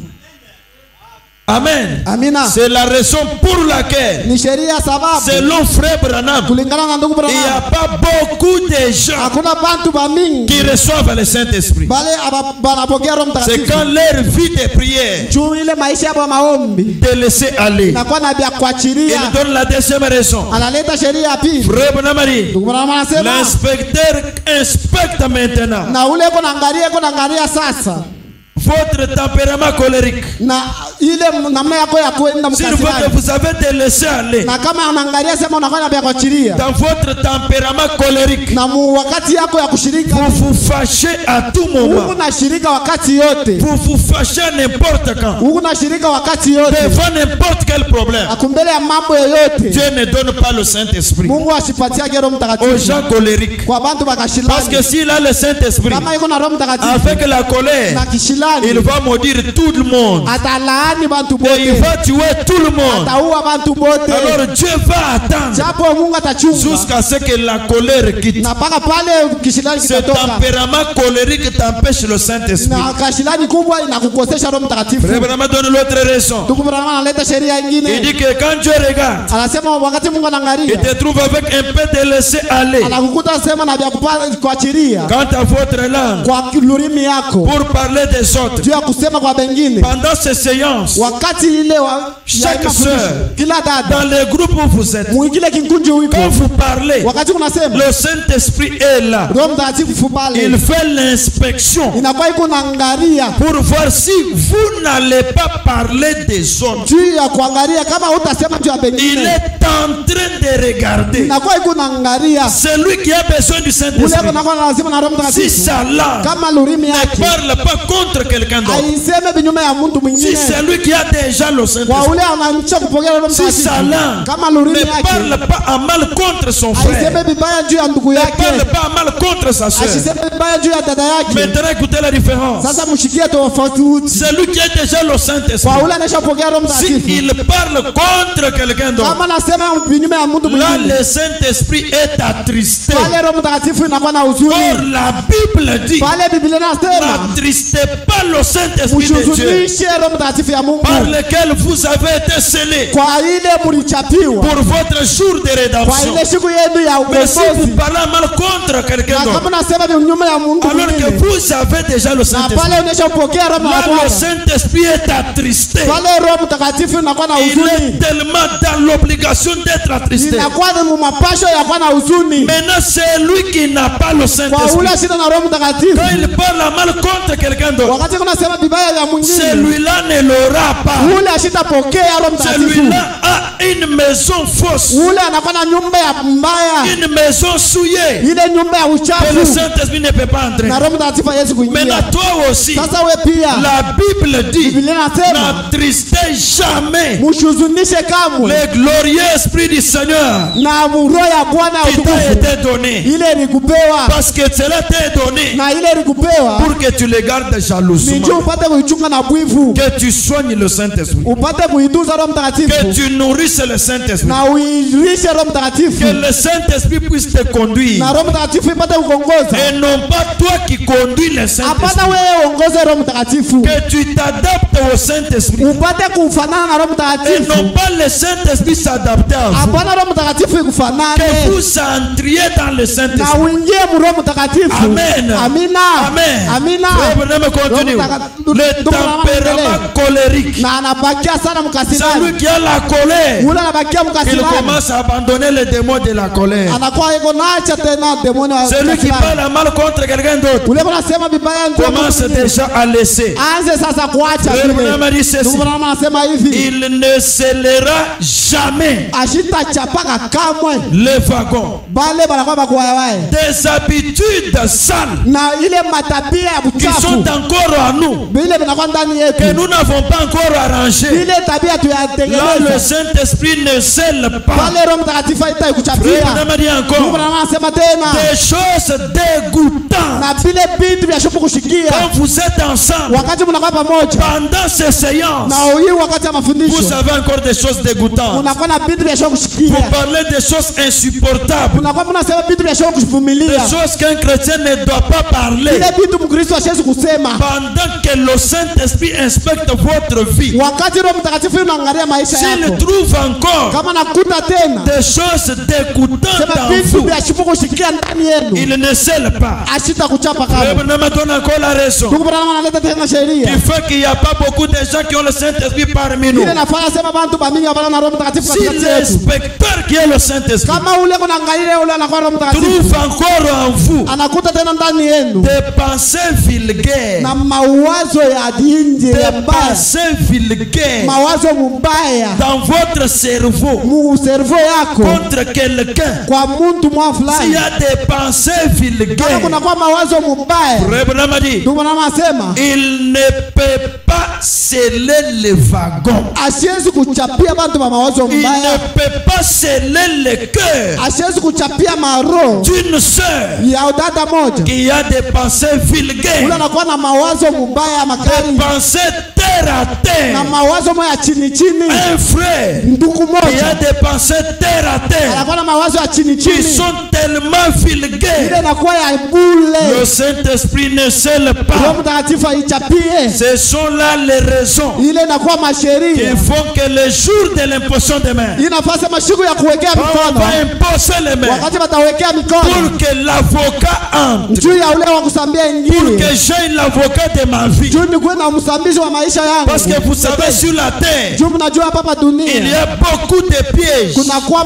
Amen. Amina. C'est la raison pour laquelle, Ni sheria sababu selon Frère Branham, kulingana na ndugu il n'y a Branham pas beaucoup de gens hakuna bantu ba mingi qui reçoivent le Saint-Esprit. bale banapokea Roho C'est Mtakatifu quand leur vie de prière juu ile maisha yao ya maombi de laisser aller. nakuwa na vya kuachilia. Il donne la deuxième raison. Analeta sheria ya pili. Frère Branham a dit, Ndugu Branham anasema l'inspecteur inspecte maintenant na ule iko naangalia sasa votre tempérament colérique. na ile namna yako ya kuenda S'il veut que mkasirani, vous avez de laisser aller na kama anaangalia sema unakuwa na vya kuachilia dans votre tempérament colérique, na wakati yako ya kushirika, vous vous fâchez à tout huku moment. na shirika wakati yote, Vous vous fâchez n'importe quand. huku na shirika wakati yote, Devant n'importe quel problème. akumbele ya mambo yoyote. Dieu ne donne pas le Saint-Esprit Mungu asipatiake Roho aux Mtakatifu gens colériques. kwa bantu Parce que bakashilani. s'il a le Saint-Esprit, Kama iko na Roho Mtakatifu avec la colère, na kishilani, il va maudire tout le monde. atalaani bantu Et il bote, va tuer tout le monde. ataua bantu bote. Alors Dieu va attendre Japo Mungu atachunga jusqu'à ce que la colère quitte. na mpaka pale kishilani Ce kitatoka, tempérament colérique t'empêche le Saint-Esprit. na kashilani kubwa inakukosesha Roho Mtakatifu. Frère Branham donne l'autre raison. Ndugu Branham analeta sheria Il nyingine, dit que quand Dieu regarde, anasema wakati Mungu il anaangalia te trouve avec un peu de laisser aller. anakukuta sema na vya kuachilia Quant à votre langue, kwa lurimi yako pour parler des autres, juu ya kusema kwa bengine, pendant ces séances, wakati ile Chaque ya mafundisho, sœur, kila dada dans les groupes où vous êtes, mwingine kinkunji wiko, quand vous parlez, wakati unasema le Saint-Esprit est là. Roho Mtakatifu pale Il fait l'inspection inakuwa iko naangalia pour voir si vous n'allez pas parler des autres. juu ya kuangalia kama utasema juu ya Il bengine, est en train de regarder inakuwa iko naangalia celui qui a besoin du ule Saint-Esprit. anakuwa lazima na Roho Si Mtakatifu, sa langue kama lurimi ne yake parle pas contre quelqu'un d'autre, aiseme vinyume ya mtu si mwingine, celui qui a déjà le kwa Saint-Esprit, ule anamcha kupokea Roho si Mtakatifu, sa langue kama lurimi ne yake parle pas à mal contre son frère, aiseme vibaya juu ya ndugu ne yake, parle pas à mal contre sa soeur. asiseme vibaya juu ya dada yake. Maintenant, écoutez la différence. Sasa mshikie tofauti Celui qui a déjà le Saint-Esprit, kwa ule anashapokea Roho Mtakatifu, s'il parle contre quelqu'un d'autre, kama nasema vinyume ya mtu là mwingine, le Saint-Esprit est attristé. pale Roho Mtakatifu inakuwa na huzuni. Or la Bible dit, Pale Biblia inasema n'attristez pas le Saint-Esprit de Dieu, mshuzunishe Roho Mtakatifu ya Mungu par lequel vous avez été scellés kwa ile mlichapiwa pour votre jour de kwa rédemption. ile siku yenu ya Mais si vous ukombozi. parlez mal contre quelqu'un Na d'autre, kama nasema vinyume ya Mungu alors que mwingine, vous avez déjà le na Saint-Esprit, pale unashapokea Roho wa là le Bwana, Saint-Esprit est attristé. pale Roho Mtakatifu inakuwa na Il huzuni, est tellement dans vocation d'être attristé. inakuwa ni mapasho ya kuwa na huzuni. Maintenant, c'est lui qui n'a pas le Kwa Saint-Esprit. ule shida na Roho Mtakatifu, Quand il parle à mal contre quelqu'un d'autre, wakati kuna sema vibaya ya mwingine, celui-là ne l'aura pas. ule ashitapokea Roho Mtakatifu. Celui-là a une maison fausse, Ule anakuwa na nyumba ya mbaya, une maison souillée, ile nyumba ya que le uchafu, Saint-Esprit ne peut pas entrer. na Roho Mtakatifu hawezi kuingia. Maintenant, toi aussi, Sasa we pia, la Bible dit, Biblia inasema n'attristez jamais mshuzunishe kamwe le glorieux Esprit du Seigneur na roho ya Bwana ya qui t'a utukufu, été donné. ile ilikupewa, Parce que cela t'est donné na ile ilikupewa pour que tu le gardes ni juu jalousement. upate kuichunga na bwivu, Que tu soignes le Saint-Esprit. upate kuitunza Roho Que Mtakatifu tu nourrisses le Saint-Esprit. na uilishe Roho Mtakatifu, Que le Saint-Esprit puisse te conduire. na Roho Mtakatifu ipate kukuongoza, Et non pas toi qui conduis le hapana Saint-Esprit. wewe uongoze Roho Mtakatifu, Que tu t'adaptes au Saint-Esprit. upate kufanana na Roho Et Mtakatifu, non pas le Saint-Esprit s'adapter à vous. hapana Roho Mtakatifu Que ikufanane, vous entriez dans le na Saint-Esprit. uingie mu Roho Mtakatifu. Amen. Amina, Amen. amina. Frère, continue. Le tempérament colérique. Na anabakia sana mkasirani, Celui qui a la colère, ule anabakia il mkasirani, commence à abandonner les démons de la colère. anakuwa iko naacha tena demoni wa Celui qui mkasirani. parle mal contre quelqu'un d'autre Ule kunasema vibaya ndio commence déjà à laisser. anze sasa kuacha Frère vile. Branham dit ceci. Ndugu Branham anasema hivi, Il ne scellera jamais ashitachapaka kamwe les wagons bale banakuwa bakuwayawaye des habitudes sales na ile matabia ya qui sont buchafu encore en nous, vile vinakuwa ndani que yetu, nous n'avons pas encore arrangé. ile tabia Là, le tuyatengeneza Saint-Esprit ne scelle pas. pale Roho Mtakatifu Frère haitaikuchapia. Branham dit Ndugu encore Branham anasema tena, des choses dégoûtantes. na vile vitu vya shupu kushikia Quand vous êtes ensemble, wakati mnakuwa pamoja pendant ces séances, na hii wakati ya vous mafundisho avez encore des choses dégoûtantes. unakuwa na vitu vya shupu Vous kushikia, parlez des choses insupportables. unakuwa mnasema vitu vya shupu Des kuvumilia, choses qu'un chrétien ne doit pas parler. ile vitu Mkristo hasiwezi kusema. Pendant que le Saint-Esprit inspecte votre vie, Wakati Roho Mtakatifu unaangalia maisha s'il yako, trouve encore kama nakuta tena des choses dégoûtantes sema en vitu vous, vya shupu kushikia ndani yenu, il ne scelle pas. ashita kuchapa Le kama. Branham donne encore la raison Ndugu Branham analeta tena sheria qui fait qu'il n'y a pas beaucoup de gens qui ont le Saint-Esprit parmi nous. ile nafanya sema bantu bamingi wabana na Roho Mtakatifu Si katikati yetu. l'inspecteur qui est le Saint-Esprit Kama ule kuna angalia ule anakuwa Roho Mtakatifu trouve encore en vous anakuta tena ndani yenu des pensées vulgaires, na mawazo ya nje ya des mbaya, pensées vulgaires mawazo mubaya dans votre cerveau mu servo yako contre quelqu'un. kwa muntu mwa S'il y fulani, a des pensées kama vulgaires, kunakuwa mawazo mubaya, Frère Branham dit, ndugu Branham anasema il ne peut pas sceller les wagons. asiwezi kuchapia bantu ba mawazo Il ne mbaya, peut pas sceller le cœur asiwezi kuchapia maroho d'une sœur ya dada moja qui a des pensées ule vulgaires, anakuwa na mawazo mubaya des makali pensées terre à na terre. mawazo moya chini chini. Un frère Ndugu qui a moja des pensées terre à terre anakuwa na mawazo ya chini qui chini, sont tellement ile vulgaires, inakuwa ya le bule. Saint-Esprit ne scelle Roho pas. Mtakatifu aichapie, Ce sont là les raisons ile inakuwa qui masheria font que le jour de l'imposition des mains, inafaa masiku ya kuwekea on mikono, va imposer les mains wakati watawekea mikono pour que l'avocat entre, juu ya ule wa kusambia pour ingie, que j'aie l'avocat de ma vie. juu ni kuwe na msambizi wa maisha Parce que yangu. vous savez, sur la terre, Juu mnajua hapa il y dunia a beaucoup de pièges. kunakuwa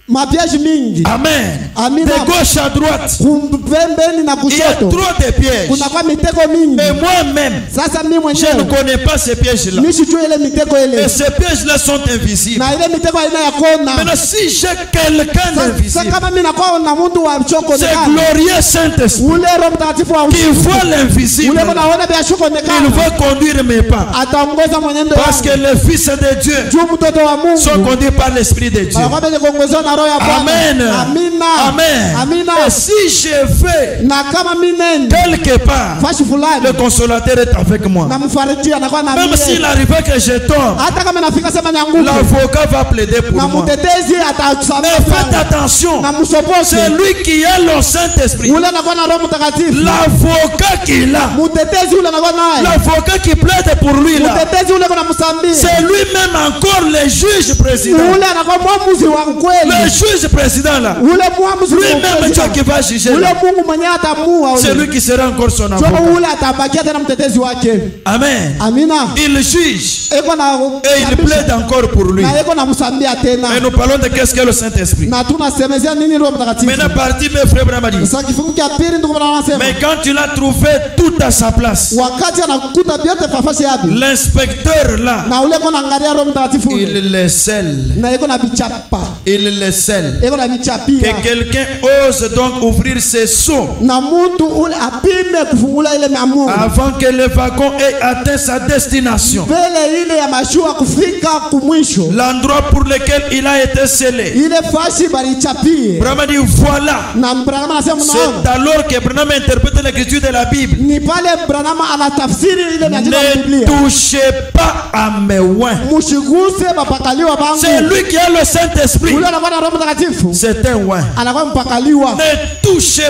mapiaji mingi. Amen. Amina. De gauche à droite, Pembeni na il y a kushoto trop de pièges. kunakuwa mitego mingi. Et moi-même, Sasa mimi je ne mwenyewe connais pas ces pièges-là. nisijue ile mitego Et ile, ces pièges-là sont invisibles. na ile mitego haina ya kona. Maintenant, si j'ai quelqu'un Sasa d'invisible, kama mimi nakuwa na mtu wa choko c'est nekana, glorieux Saint-Esprit ule Roho Mtakatifu wa qui usiku, voit l'invisible. ule kunaona vya shuko Il nekana, va conduire mes pas. ataongoza mwenendo Parce que wangu. les fils de Dieu Juu mtoto wa sont Mungu conduits par l'Esprit de Dieu. anakuwa benye kuongozwa na Roho ya Bwana. Amen. Amina. Amen. Amina. Et si je vais Na kama mimi nenda quelque part, fashi fulani le consolateur est avec moi. na mfariji anakuwa na Même mimi, s'il arrivait que je tombe, hata kama nafika sema nyanguke l'avocat va plaider pour na moi. mtetezi Mais atakusamea faites sana attention, na msopose c'est lui qui a le Saint-Esprit. ule anakuwa na Roho Mtakatifu, L'avocat qu'il a, mtetezi ule anakuwa naye, l'avocat qui plaide pour lui là, mtetezi ule kuna msambia c'est lui-même encore le juge président. ule anakuwa mwamuzi wa Le kweli, juge président là, ule muamuzi lui-même Dieu qui va juger ule là. Mungu mwenye atamua C'est lui qui sera encore son Ndio avocat. ule atabakia tena mtetezi wake. Amen. Amina. Il juge Eko na et il plaide encore pour lui. na eko na msambia tena. Mais nous parlons de qu'est-ce que le Saint-Esprit. Na tunasemezea nini Roho Mtakatifu? Maintenant partie mes frères Branham. Sasa kifungu cha pili ndugu bwana anasema. Mais quand tu l'as trouvé tout à sa place, Wakati anakuta vyote fafasi yake. l'inspecteur là, Na ule kona angalia Roho Mtakatifu. il les scelle. Na eko na bichapa. Il les scelle. Eko na bichapia. Que quelqu'un ose donc ouvrir ses seaux Na mtu ule apime kufungula ile miamungu. avant que le wagon ait atteint sa destination. Mbele ile ya mashua kufika kumwisho. L'endroit pour lequel il a été scellé. Ile fashi balichapie. Branham dit voilà. Na Branham anasema C'est alors que Branham interprète l'écriture de la Bible. ni pale Branham anatafsiri ile miandiko ya Ne Biblia. touchez pas à mes oins. Mshiguse mapakaliwa bangu. C'est lui qui a le Saint-Esprit. Ule anakuwa na Roho Mtakatifu. C'est un oin. Anakuwa mpakaliwa. Ne touchez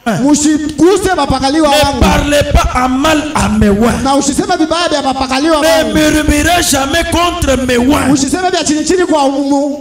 pas. Mshiguse mapakaliwa Ne wangu. parlez pas à mal à mes oins. Na usiseme vibaya vya mapakaliwa Ne wangu. murmurez jamais contre mes oins. Usiseme vya chini chini kwa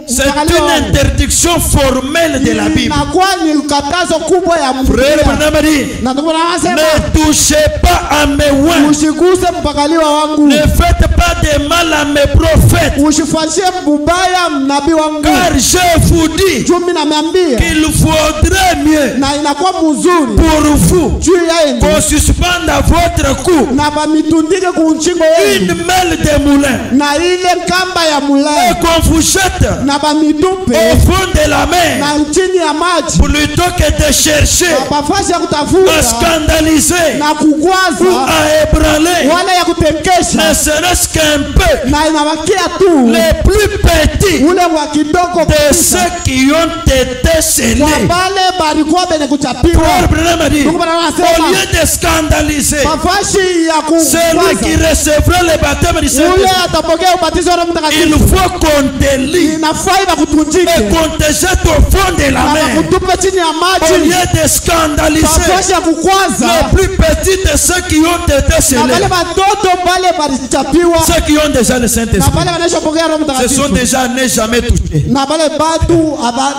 C'est mpakaliwa une wangu. interdiction formelle de la Bible. Inakuwa ni katazo kubwa ya Frère Biblia. Branham dit, Na ndugu anasema ne touchez pas à mes oins. usiguse mpakaliwa wangu. Ne faites pas de mal à mes prophètes. Usifanyie mbaya nabii wangu. Car je vous dis Jumi na miambia. qu'il faudrait mieux Na inakuwa mzuri pour vous juu ya yenu. qu'on suspende à votre cou Na bamitundike kunchingo yenu. une mêle de moulin Na ile kamba ya et mulai. qu'on vous jette Na bamitupe. au fond de la mer Na chini ya maji. plutôt que de chercher Na bafasi ya à kutafuta. scandaliser Na ou kugwaza. à ébranler Wala ya ne kutenkesha. serait-ce qu'un peu Na inabakia tu. les plus petits Ule wa kidogo de kabisa. ceux qui ont été scellés. Kwa bale balikuwa bene kuchapiwa. Frère Branham a dit, Ndugu bwana au anasema. lieu de scandaliser Mafashi ya celui qui kugwaza. recevra le baptême du Ule Saint-Esprit, atapokea ubatizo wa Roho il Mtakatifu. faut qu'on te lie Inafaa bakutunjike. et qu'on te jette au fond de la Na mer. bakutupe chini ya Au maji. lieu de scandaliser Mafashi ya kukwaza. les plus petits de ceux qui ont été Na scellés, bale batoto bale balichapiwa. ceux qui ont déjà le Na Saint-Esprit, bale wanashapokea Roho ce sont Mtakatifu. déjà n'est jamais touchés. Na bale batu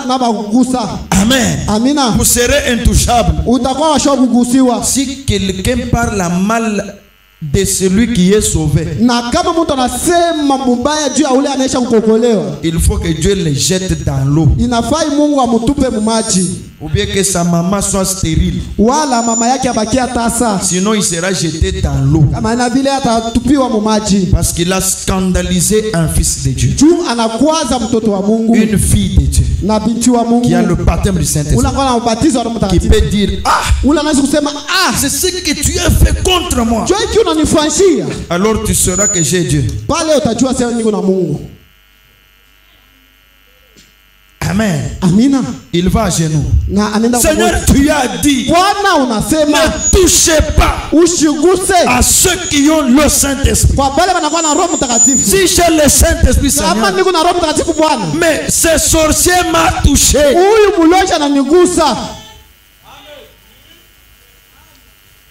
na bakugusa. Amen. Amina. Vous serez intouchables. Utakuwa washo kugusiwa. Si quelqu'un parle mal de celui qui est sauvé, Na kama mtu anasema mubaya juu ya ule anaisha kukokolewa, il faut que Dieu le jette dans l'eau. inafai Mungu amutupe mumaji. Ou bien que sa maman soit stérile. Wala mama yake abakia tasa. Sinon, il sera jeté dans l'eau. Kama na vile atatupiwa mumaji. Parce qu'il a scandalisé un fils de Dieu. Juu anakwaza mtoto wa Mungu. Une fille de Dieu. Na binti wa Mungu. Qui a le baptême du Saint-Esprit. Unakuwa na ubatizo wa Roho Qui Mtakatifu. peut dire, ah, Ule anaweza kusema c'est ce que tu as fait contre moi. jua hiki unanifanyia. Alors tu sauras que j'ai Dieu. Pale utajua sasa niko na Mungu. Amen. Amina. Il va à genoux. Na anaenda Seigneur, tu as dit, Bwana unasema ne touchez pas usiguse à ceux qui ont le Saint-Esprit. kwa bale wanakuwa na Roho Mtakatifu. Si j'ai le Saint-Esprit, Kama Seigneur, niko na Roho Mtakatifu Bwana. mais ce sorcier m'a touché. Huyu mloja ananigusa.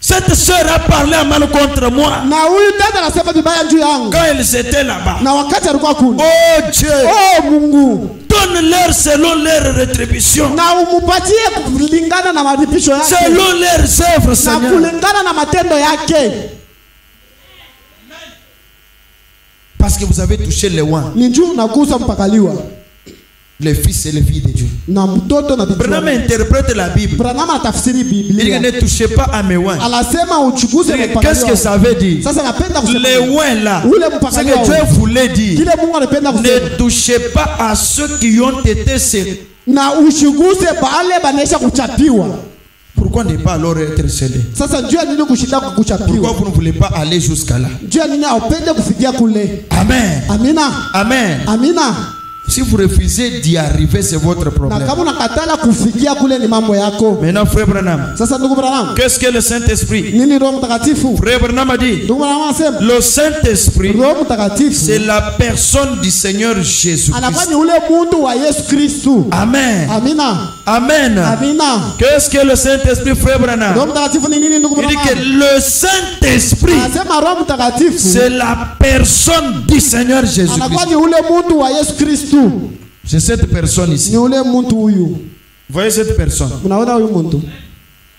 Cette sœur a parlé à mal contre moi Na huyu dada anasema vibaya juu yangu. quand ils étaient là-bas. Na wakati alikuwa kule. Oh Dieu, Oh Mungu. donne-leur selon leur rétribution, Na umupatie kulingana na malipisho yake. selon leurs œuvres, Na Seigneur. kulingana na matendo yake. Parce que vous avez touché les oins, Ni juu nagusa mpakaliwa. les fils et les filles de Dieu. Na mtoto na binti. Branham interprète la Bible. Branham anatafsiri Il dit Biblia. ne touchez pas à mes oins. Anasema uchukuse mpakaliwa. Qu'est-ce que ça veut dire? Sasa napenda kusema. Les oins là, Ule c'est mpakaliwa. que Dieu voulait dire, Kile Mungu anapenda kusema. ne touchez pas à ceux qui ont été scellés. Na ushiguse bale banesha kuchapiwa. Pourquoi ne pas alors être scellé? Sasa njia nini kushinda Pourquoi kuchapiwa? vous ne voulez pas aller jusqu'à là? Njia nini aupende kufikia kule? Amen. Amina. Amen. Amina. Si vous refusez d'y arriver, c'est votre Na problème. kama unakatala kufikia kule ni mambo yako. Maintenant, frère Branham, Sasa ndugu Branham, qu'est-ce que le Saint-Esprit? nini Roho Mtakatifu? Frère Branham a dit, Ndugu Branham anasema le Saint-Esprit, Roho Mtakatifu c'est la personne du Seigneur Jésus-Christ. anakuwa ni ule muntu wa Yesu Kristu. Amen. Amina. Amen. Amina. Qu'est-ce que le Saint-Esprit, frère Roho Branham? Mtakatifu ni nini ndugu Il dit que Branham? le Saint-Esprit, Anasema Roho Mtakatifu c'est la personne du Seigneur anakuwa Jésus-Christ. ni ule muntu wa Yesu Kristu. C'est cette personne ici. Ni ule muntu huyu. Voyez cette personne. Mnaona huyu muntu?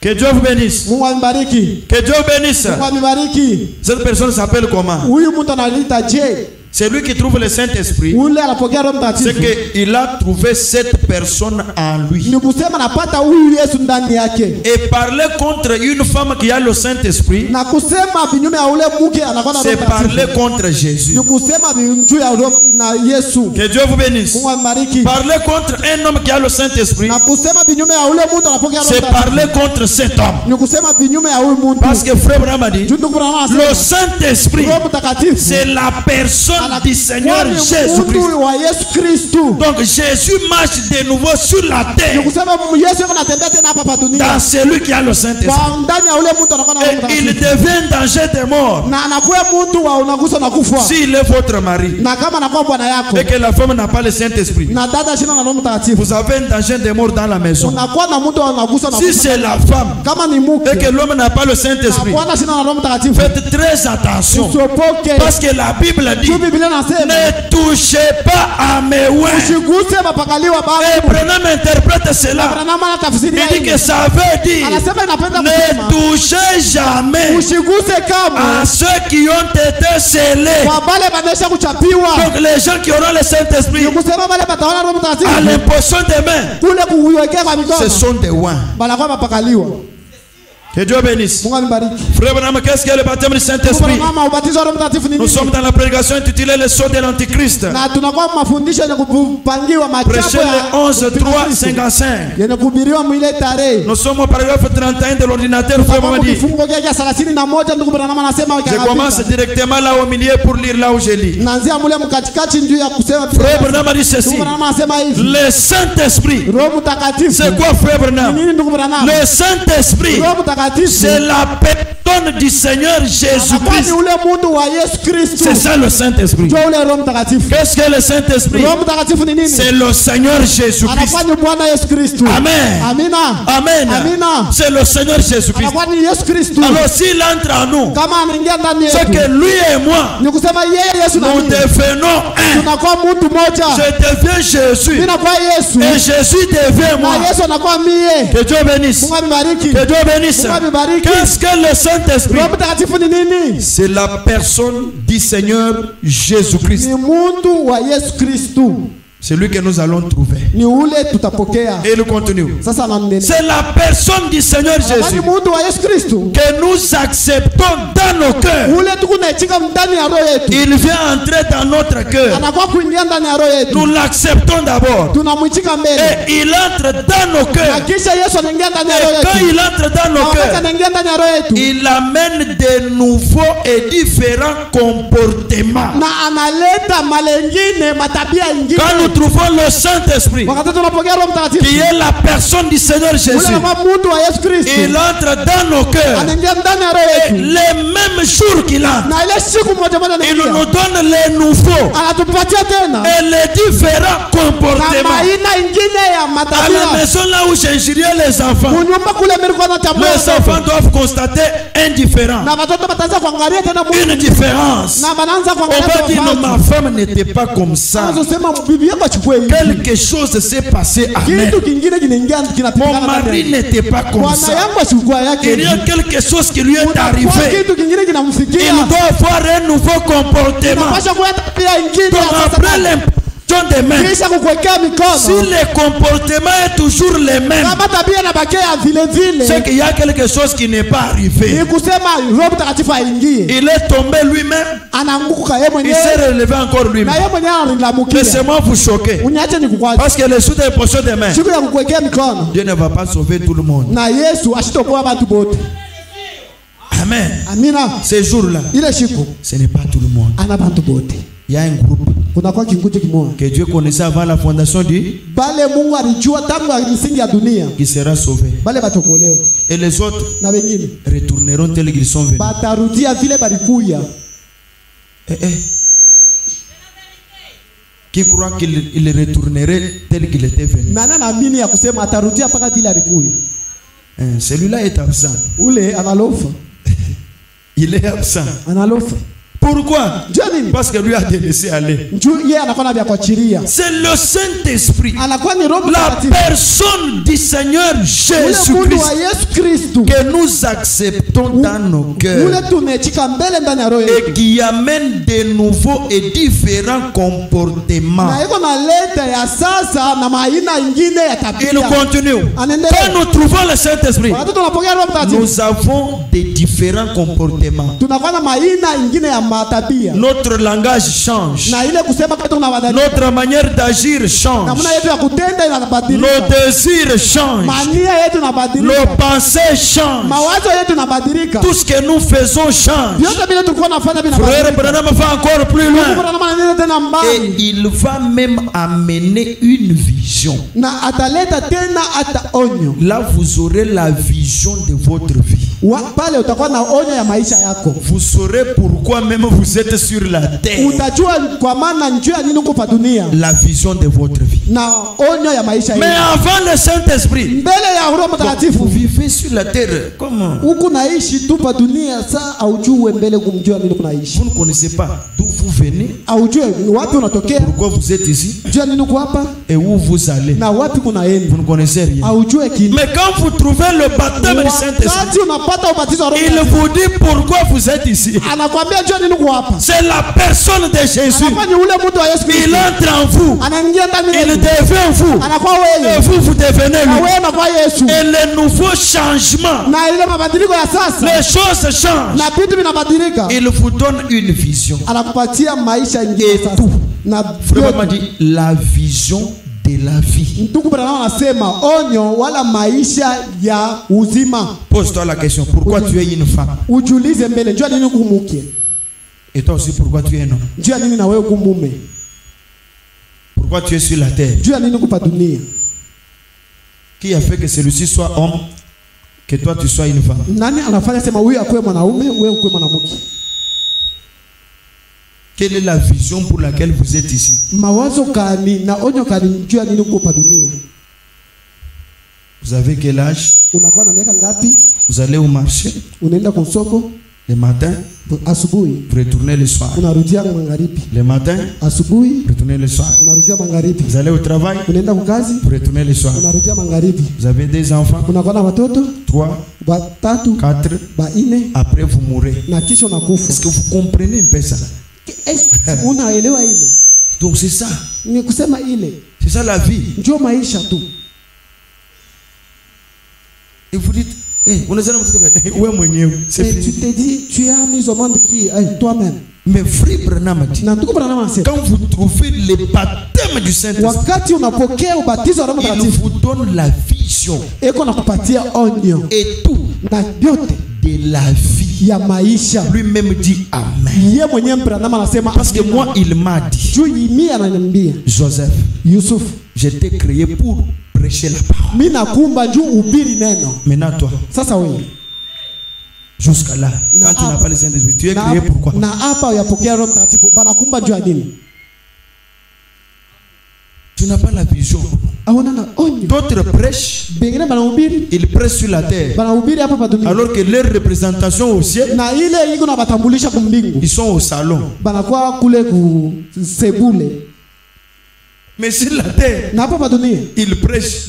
Que Dieu vous bénisse. Mungu ambariki. Que Dieu vous bénisse. Mungu ambariki. Cette personne s'appelle comment? Huyu muntu analita je? C'est lui qui trouve le Saint-Esprit. Ule anapokea Roho Mtakatifu. C'est qu'il a trouvé cette personne en lui. Ni kusema napata huyu Yesu ndani yake. Et parler contre une femme qui a le Saint-Esprit, Na kusema vinyume ya ule mke anakuwa na Roho c'est Mtakatifu. parler contre Jésus. Ni kusema vinyume ya Roho na Yesu. Que Dieu vous bénisse. Mungu ambariki. Parler contre un homme qui a le Saint-Esprit, Na kusema vinyume ya ule mtu anapokea Roho c'est Mtakatifu. parler contre cet homme. Ni kusema vinyume ya huyu mtu. Parce que frère Branham a dit, Jundu kuna anasema le Saint-Esprit, Roho Mtakatifu c'est la personne du Seigneur Jésus-Christ. Mungu wa Yesu Kristo. Donc Jésus marche de nouveau sur la Ni terre kusema Yesu anatembea tena hapa dunia. dans celui qui a le Saint-Esprit. Kwa ndani ya ule mtu anakuwa na Roho Et il Mtakatifu. devient danger de mort Na anakuwa mtu wa unagusa na kufa. s'il est votre mari Na kama anakuwa bwana yako. et que la femme n'a pas le Saint-Esprit. Na dada shina na Roho Mtakatifu. Vous avez un danger de mort dans la maison. Unakuwa na mtu anagusa na Si kufa. c'est la femme Kama ni mke. et que l'homme n'a pas le Saint-Esprit, Bwana shina na Roho Mtakatifu. faites très attention. Usiopoke. Parce que la Bible dit, Tu Biblia nasema ne touchez pas à mes ouins. usiguse mapakaliwa Et baba. Branham interprète cela. Branham anatafsiri Il dit que hii. ça veut dire, Anasema inapenda ne kusema touchez jamais usiguse kama à ceux qui ont été scellés. kwa bale banesha kuchapiwa. Donc les gens qui auront le Saint-Esprit, Ni kusema bale bataona Roho à Mtakatifu. l'imposition des mains, Kule kuwekea kwa ce mikono. sont des ouins. Banakuwa mapakaliwa. Que Dieu bénisse. Mungu ambariki. Frère Branham, qu'est-ce que le baptême du Saint-Esprit? Mama ubatizo wa Roho Mtakatifu ni Nous nini? sommes dans la prédication intitulée Le sceau de l'Antichrist. Na tunakuwa mafundisho yenye kupangiwa Prêchez machapo le 11, 3, 55. yenye kuhubiriwa mwile tarehe. Nous sommes au paragraphe 31 de l'ordinateur. Frère Kwa Mamadi. kifungo kile cha 31 ndugu Branham anasema Je commence directement là au milieu pour lire là où je lis. naanzia mule mkatikati njuu ya kusema Frère Branham a dit ceci. ndugu Branham anasema hivi. Le Saint-Esprit. Roho Mtakatifu. C'est quoi, Frère Ni Branham? nini ndugu Branham? Le Saint-Esprit, Roho Mtakatifu. c'est la personne du Seigneur Anakuwa ni Jésus-Christ. ule mtu wa Yesu Kristo. C'est ça le Saint-Esprit. Ndio ule Roho Mtakatifu. Qu'est-ce que le Saint-Esprit? Roho Mtakatifu ni nini? C'est le Seigneur Jésus-Christ. Anakuwa ni Bwana Yesu Kristo. Amen. Amina. Amen. Amina. C'est le Seigneur Jésus-Christ. Anakuwa ni Yesu Kristo. Alors s'il entre en nous, Kama anaingia ndani c'est yetu. que lui et moi, Ni kusema yeye Yesu na nous mimi. devenons un. Tunakuwa mtu mmoja. Je deviens Jésus. Mimi nakuwa Yesu. Et Jésus devient moi. Na Yesu anakuwa mie. Que Dieu bénisse. Mungu amebariki. Que Dieu bénisse. Mungu amebariki. Qu'est-ce que le Saint-Esprit? Roho Mtakatifu ni nini? C'est la personne du Seigneur Jésus-Christ. Ni mtu wa Yesu Kristo. C'est lui que nous allons trouver. Ni ule tutapokea. Et il continue. Sasa ananena. C'est la personne du Seigneur Ni Jésus mtu wa Yesu Kristo. que nous acceptons dans nos cœurs. Ule tukunaichika ndani ya roho yetu. Il vient entrer dans notre cœur. Anakuwa kuingia ndani ya roho yetu. Nous l'acceptons d'abord. Tunamwichika mbele. Et il entre dans nos Na cœurs. kisha Yesu anaingia ndani ya roho Et quand yetu. il entre dans Na nos wakati cœurs, anaingia ndani ya roho yetu. il amène de nouveaux et différents comportements. Na analeta malengine matabia ingine. Quand nous trouvons le Saint-Esprit, Wakati tunapokea Roho Mtakatifu. qui est la personne du Seigneur Ule Jésus, anakuwa mtu wa Yesu Kristo. il entre dans nos cœurs. Anaingia ndani ya roho Et yetu. les mêmes jours qu'il entre, Na ile siku moja moja il nous anaingia. donne les nouveaux Anatupatia tena. et les différents Na comportements. aina ingine ya À la matabia. maison là où j'injuriais les enfants, Kunyumba kule nilikuwa natambua. les enfants doivent constater un différent, Na watoto wataanza kuangalia tena une différence. na wanaanza On kuangalia va dire non, tena. ma femme n'était pas comme ça. Anazosema bibi yako achukue hivi. Quelque chose s'est passé à elle. Kitu kingine kinaingia Mon kinapigana mari ndani. n'était pas comme Bwana ça. yangu achukua yake. Il y a quelque chose qui lui est Kwa arrivé. kitu kingine kinamfikia. Il doit avoir un nouveau comportement. Unapaswa kuwa tabia ingine Donc ya après sasa. l'imposition des mains, Kisha kukuwekea si mikono. le comportement est toujours le même, Kama tabia inabakia vile c'est vile. qu'il y a quelque chose qui n'est pas arrivé. Ni kusema Roho Mtakatifu aingie. Il est tombé lui-même, Anaanguka yeye il mwenyewe. s'est relevé encore Na lui-même. yeye mwenyewe analamukia. Laissez-moi vous choquer. Uniache nikukwaje. Parce que le sous de l'imposition des mains, Siku ya kukuwekea mikono. Dieu ne va pas sauver tout le monde. Na Yesu ashitokoa watu wote. Amen. Amina. Ces jours-là, Ile siku ce n'est pas tout le monde. ana watu wote. Il y a un groupe Kunakuwa kinguji kimoja. que Dieu connaissait avant la fondation du Bale Mungu alijua tangu misingi ya dunia. qui sera sauvé. Bale batokolewa. Et les autres Na wengine retourneront tels qu'ils sont venus. batarudia vile balikuya. Qui croit qu'il retournerait tel qu'il était venu. Nana naamini ya kusema atarudia mpaka vile alikuya. Celui-là est absent. Ule analofa. Il est absent. Analofa. Pourquoi? Parce que lui a délaissé aller. C'est le Saint-Esprit, la personne du Seigneur Jésus-Christ que nous acceptons dans nos cœurs et qui amène de nouveaux et différents comportements. Il continue. Quand nous trouvons le Saint-Esprit, nous avons des différents comportements. Notre langage change. Notre manière d'agir change. Nos désirs changent. Nos pensées changent. Tout ce que nous faisons change. Frère Branham va encore plus loin. Et il va même amener une vision. Là, vous aurez la vision de votre vie. Vous saurez pourquoi même vous êtes sur la terre. La vision de votre vie. Mais avant le Saint-Esprit, vous vivez sur la terre. Comment? Vous ne connaissez pas d'où vous venez, pourquoi vous êtes ici et où vous allez. Vous ne connaissez rien. Mais quand vous trouvez le baptême du Saint-Esprit, il vous dit pourquoi vous êtes ici. C'est la personne de Jésus. Il entre en vous. Il devient vous. Et vous, vous devenez lui. Et le nouveau changement, les choses changent. Il vous donne une vision. Et tout. Vraiment dit la vision de la vie. Pose-toi la question, pourquoi tu es une femme? Et toi aussi, pourquoi tu es un homme? Pourquoi tu es sur la terre? Qui a fait que celui-ci soit homme, que toi tu sois une femme? Quelle est la vision pour laquelle vous êtes ici? Vous avez quel âge? Vous allez au marché le matin, vous retournez le soir. Le matin, vous retournez le soir. Vous allez au travail, vous retournez le soir. Vous avez des enfants, 3, 4, après vous mourrez. Est-ce que vous comprenez un peu ça? Donc c'est ça. C'est ça la vie. Et vous dites, tu te dis, tu as mis au monde qui? Toi-même. Mais frère Branham dit, quand vous trouvez le baptême du Saint-Esprit, il vous donne la vision et tout de la vie. Lui-même dit Amen. Parce que moi, il m'a dit, Joseph, je t'ai créé pour prêcher la parole. Maintenant toi, jusqu'à là, quand tu n'as pas le Saint-Esprit, tu es créé pourquoi? Tu n'as pas la vision. D'autres prêchent, ils prêchent sur la terre, alors que leur représentation au ciel, ils sont au salon. Mais sur la terre, ils prêchent.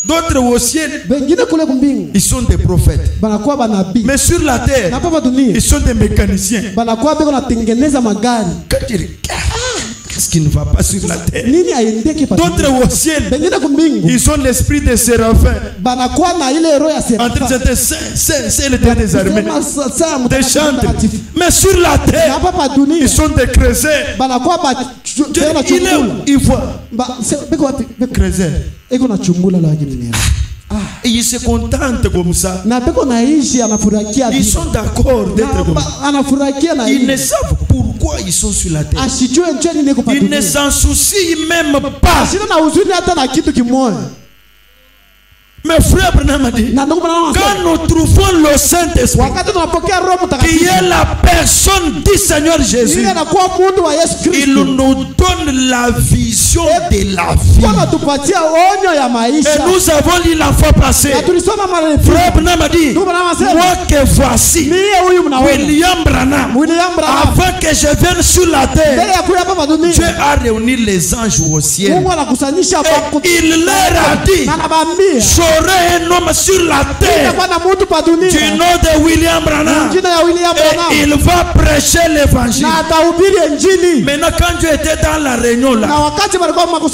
D'autres au ciel, ils sont des prophètes. Mais sur la terre, ils sont des mécaniciens. Quand tu regardes, qu'est-ce qui ne va pas sur la terre? D'autres au ciel, ils ont l'esprit des séraphins. Entre certains, c'est le Dieu des armées, des chantres. Mais sur la terre, ils sont des chrétiens. Il est où? Il voit chrétien. Et ils se contentent comme ça. Ils sont d'accord d'être comme ça. Ils ne savent pourquoi ils sont sur la terre. Ils ne s'en soucient même pas. Mais frère Branham a dit, quand nous trouvons le Saint-Esprit, qui est la personne du Seigneur Jésus, il nous donne la vision de la vie. Et nous avons lu la fois passée, frère Branham a dit, moi que voici William Branham, avant que je vienne sur la terre, Dieu a réuni les anges au ciel et il leur a dit, j'aurai un homme sur la terre du nom de William Branham et il va prêcher l'évangile. Maintenant quand Dieu était dans la réunion là,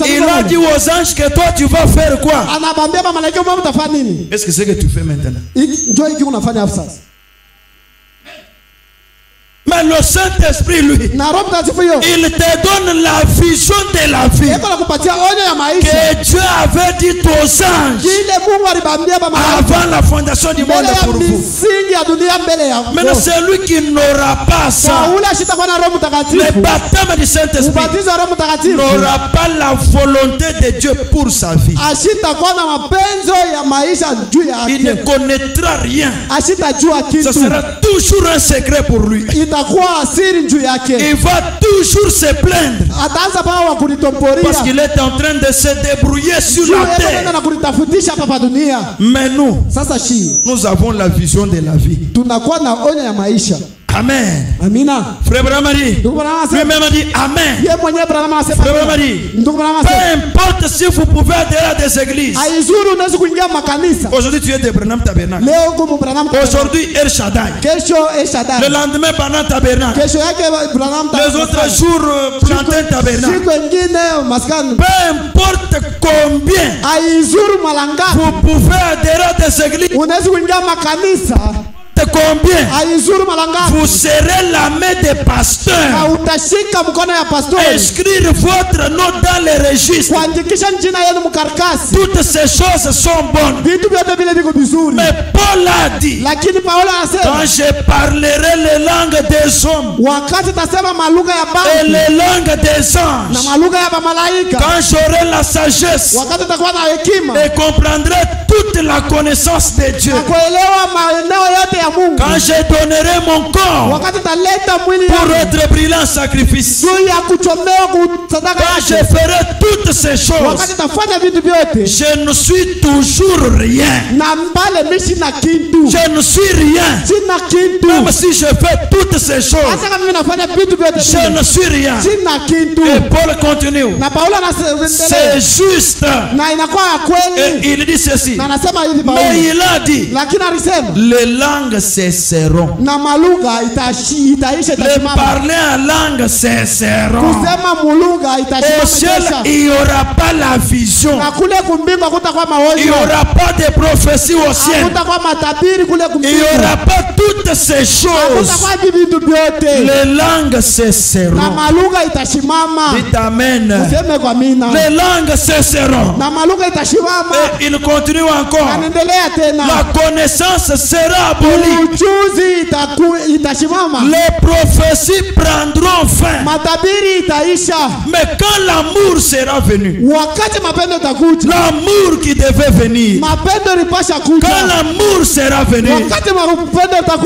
il a dit aux anges que toi tu vas faire quoi? Est-ce que c'est ce que tu fais maintenant? Mais le Saint-Esprit, lui, il te donne la vision de la vie que Dieu avait dit aux anges avant la fondation du monde pour vous. Maintenant, celui qui n'aura pas ça, le baptême du Saint-Esprit, n'aura pas la volonté de Dieu pour sa vie. Il ne connaîtra rien. Ce sera toujours un secret pour lui. Il va toujours se plaindre parce qu'il est en train de se débrouiller sur la terre. Mais nous avons la vision de la vie. Amen. Amina. Frère Branham dit, lui-même a dit Amen. Frère Branham a dit, peu importe si vous pouvez adhérer à des églises. Aujourd'hui tu es de Branham Tabernacle. Aujourd'hui El Shaddai. Le lendemain Branham Tabernacle. Les autres jours Plantain Tabernacle. Peu importe combien vous pouvez adhérer à des églises. De combien vous serez la main des pasteurs, inscrire votre nom dans les registres. Toutes ces choses sont bonnes. Mais Paul a dit, quand je parlerai les langues des hommes et les langues des anges, quand j'aurai la sagesse et comprendrai toute la connaissance de Dieu, quand je donnerai mon corps pour être brûlé en sacrifice, quand je ferai toutes ces choses, je ne suis toujours rien. Je ne suis rien. Même si je fais toutes ces choses, je ne suis rien. Et Paul continue. C'est juste. Et il dit ceci. Mais il a dit, les langues cesseront. Les parler en langue cesseront. Au ciel, il n'y aura pas la vision. Il n'y aura pas de prophétie au ciel. Il n'y aura pas toutes ces choses. Les langues cesseront. Dites Amen. Les langues cesseront. Et il continue encore. La connaissance sera abolie. Les prophéties prendront fin. Mais quand l'amour sera venu, l'amour qui devait venir, quand l'amour sera venu,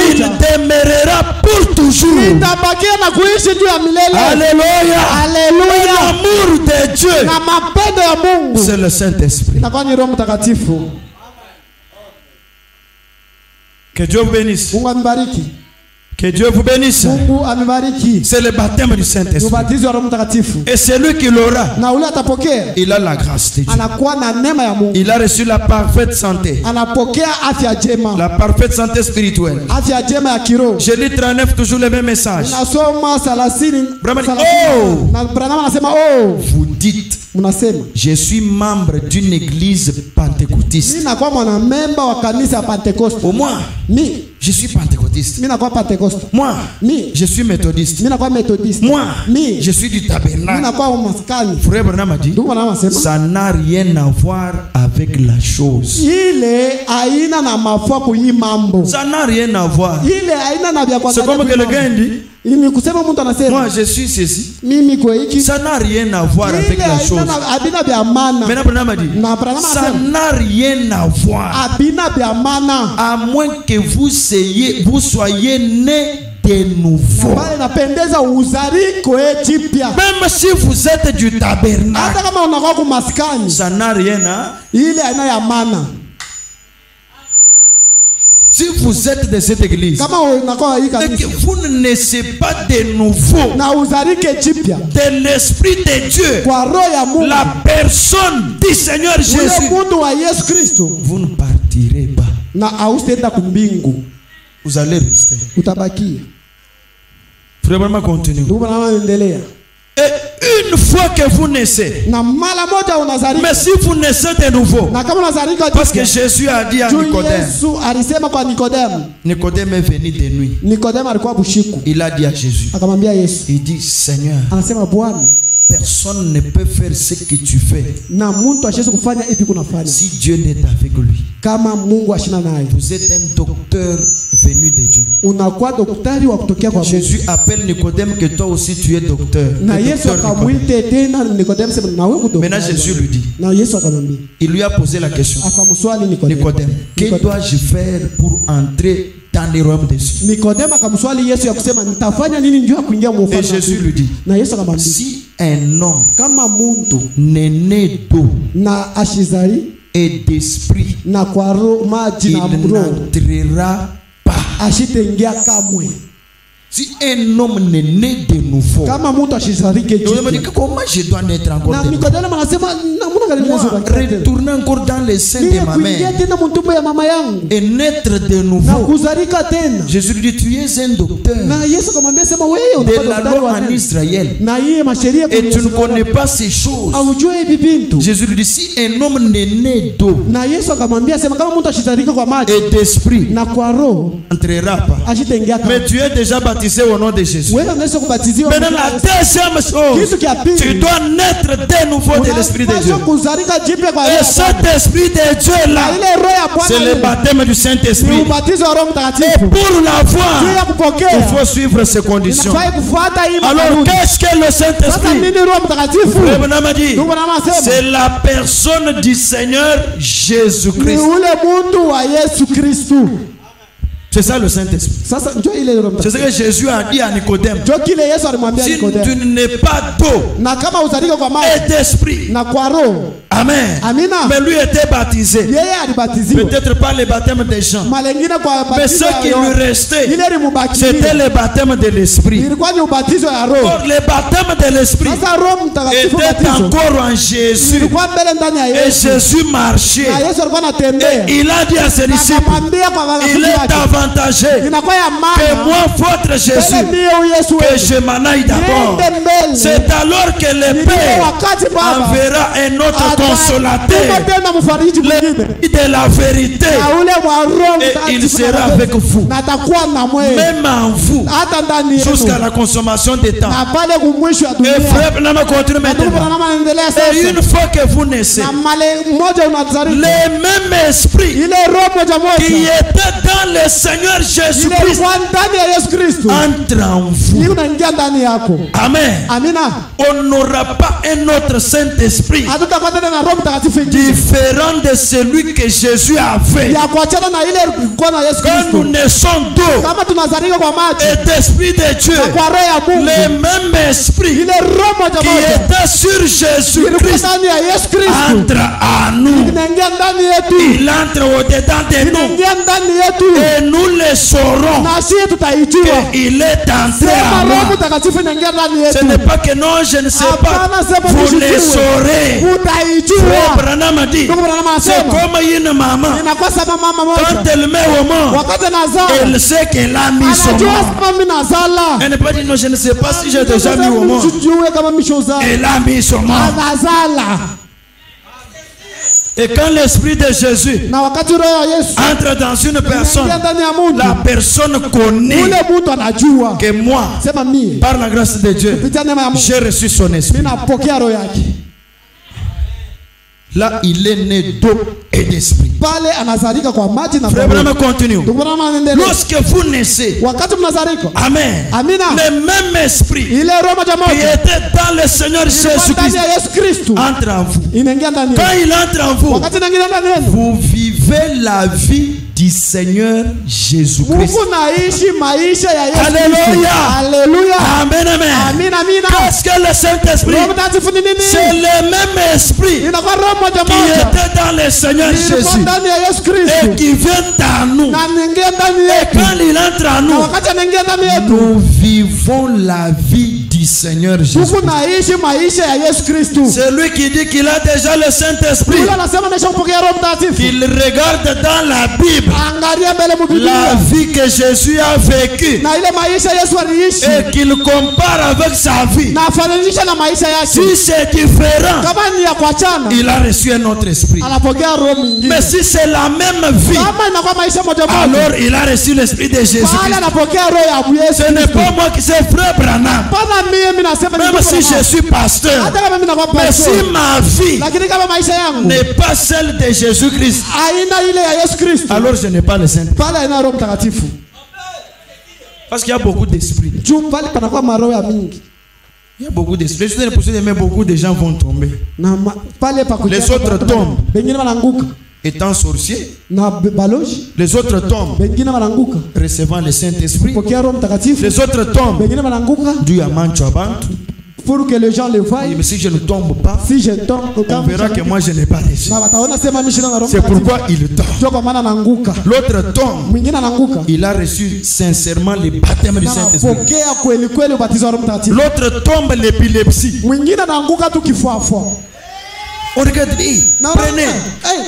il demeurera pour toujours. Alléluia. L'amour de Dieu, c'est le Saint-Esprit. Que Dieu vous bénisse. Que Dieu vous bénisse. C'est le baptême du Saint-Esprit. Et celui qui l'aura, il a la grâce de Dieu. Il a reçu la parfaite santé. La parfaite santé spirituelle. Je lis 39, toujours le même message. Oh, vous dites, je suis membre d'une église pentecôtiste. Au moins, je suis pentecôtiste. Moi, je suis méthodiste. Moi, je suis du tabernacle. Frère Branham a dit, ça n'a rien à voir avec la chose. Ça n'a rien à voir. C'est comme quelqu'un dit, Moi je suis ceci. Ça n'a rien à voir avec la chose. Ça n'a rien à voir. À moins que vous soyez né de nouveau. Même si vous êtes du tabernacle, ça n'a rien à. Si vous êtes de cette église et que vous ne naissez pas de nouveau de l'Esprit de Dieu, la personne du Seigneur Jésus, vous ne partirez pas. Vous allez rester. Vraiment continuez. Et une fois que vous naissez, mais si vous naissez de nouveau, parce que Jésus a dit à Nicodème, Nicodème est venu de nuit. Il a dit à Jésus, il dit, Seigneur, personne ne peut faire ce que tu fais si Dieu n'est avec lui. Vous êtes un docteur venu de Dieu. Jésus appelle Nicodème que toi aussi tu es docteur. Maintenant Jésus lui dit, il lui a posé la question, Nicodème, que dois-je faire pour entrer dans les royaumes des cieux? Et Jésus lui dit, si un homme n'est né d'eau et d'esprit, il n'entrera pas. Si un homme n'est né de nouveau, comment je dois naître encore de nouveau? Retourner encore dans les seins de ma mère et naître de nouveau. Jésus lui dit, tu es un docteur de la loi en Israël et tu ne connais pas ces choses. Jésus lui dit, si un homme n'est né d'eau et d'esprit, il n'entrera pas. Mais tu es déjà baptisé au nom de Jésus. Maintenant la deuxième chose, tu dois naître de nouveau de l'Esprit de Dieu. Et cet Esprit de Dieu là, c'est le baptême du Saint-Esprit. Et pour l'avoir, il faut suivre ces conditions. Alors qu'est-ce que le Saint-Esprit? C'est la personne du Seigneur Jésus-Christ. C'est ça le Saint-Esprit. C'est ce que Jésus a dit à Nicodème. Si tu n'es pas d'eau et d'esprit. Amen. Mais lui était baptisé. Peut-être pas le baptême des gens. Mais ce qui lui restait, c'était le baptême de l'esprit. Or, le baptême de l'esprit était encore en Jésus. Et Jésus marchait. Et il a dit à ses disciples, il est avantagé que moi, votre Jésus, que je m'en aille d'abord. C'est alors que le Père enverra un autre consolateur, de la vérité, et il sera avec vous, même en vous, jusqu'à la consommation des temps. Et frère, et une fois que vous naissez, le même esprit qui était dans le Seigneur Jésus-Christ entre en vous. Amen. On n'aura pas un autre Saint-Esprit différent de celui que Jésus avait. Quand nous naissons d'eau et d'esprit de Dieu, le même esprit qui était sur Jésus-Christ entre à nous. Il entre au-dedans de nous et nous le saurons qu'il est entré à moi. Ce n'est pas que non, je ne sais pas. Vous le saurez. Frère Branham a dit, c'est comme une maman. Quand elle met au monde, elle sait qu'elle a mis son monde. Elle n'est pas dit non, je ne sais pas si j'ai déjà mis au monde. Elle a mis son monde. Et quand l'Esprit de Jésus entre dans une personne, la personne connaît que moi, par la grâce de Dieu, j'ai reçu son esprit. Là, il est né d'eau et d'esprit. Pale anazalika kwa maji na Frère Branham continue. Lorsque vous naissez, wakati mnazalika, amen, amina, le même esprit ile roho moja qui était dans le Seigneur Jésus-Christ entre en vous. Quand il entre en vous, vous vivez la vie du Seigneur Jésus-Christ. Alléluia. Alléluia. Amen, amen. Amen, amen. Qu'est-ce que le Saint-Esprit? C'est le même esprit qui était dans le Seigneur Jésus et qui vient à nous. Et quand il entre en nous, nous vivons la vie du Seigneur Jésus. C'est lui qui dit qu'il a déjà le Saint-Esprit. Il regarde dans la Bible la vie que Jésus a vécue et qu'il compare avec sa vie. Si c'est différent, il a reçu un autre esprit. Mais si c'est la même vie, alors il a reçu l'esprit de Jésus. Ce n'est pas moi qui sais, frère Branham. Même si je suis pasteur, mais si ma vie n'est pas celle de Jésus-Christ, alors je n'ai pas le Saint-Esprit. Parce qu'il y a beaucoup d'esprits. Il y a beaucoup d'esprits. Je suis mais beaucoup de gens vont tomber. Les autres tombent étant sorciers. Les autres tombent recevant le Saint-Esprit. Les autres tombent du Amancho Abantu. Pour que les gens le voient. Mais si je ne tombe pas, si je tombe, on verra que moi je n'ai pas reçu. C'est pourquoi il tombe. L'autre tombe. Il a reçu sincèrement le baptême du Saint-Esprit. L'autre tombe l'épilepsie. On regarde, prenez.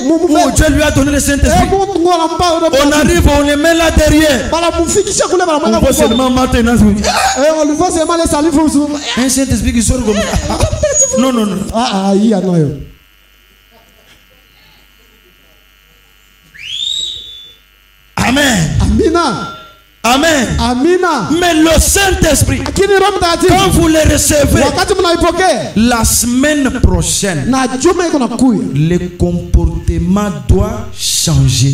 Oh, Dieu lui a donné le Saint-Esprit. On arrive, on le met là derrière. On voit seulement maintenant. On lui voit seulement les salives. Un Saint-Esprit qui sort comme ça. Non, non, non. Amen. Amina. Amen. Amina. Mais le Saint-Esprit, quand vous le recevez, la semaine prochaine, le comportement doit changer.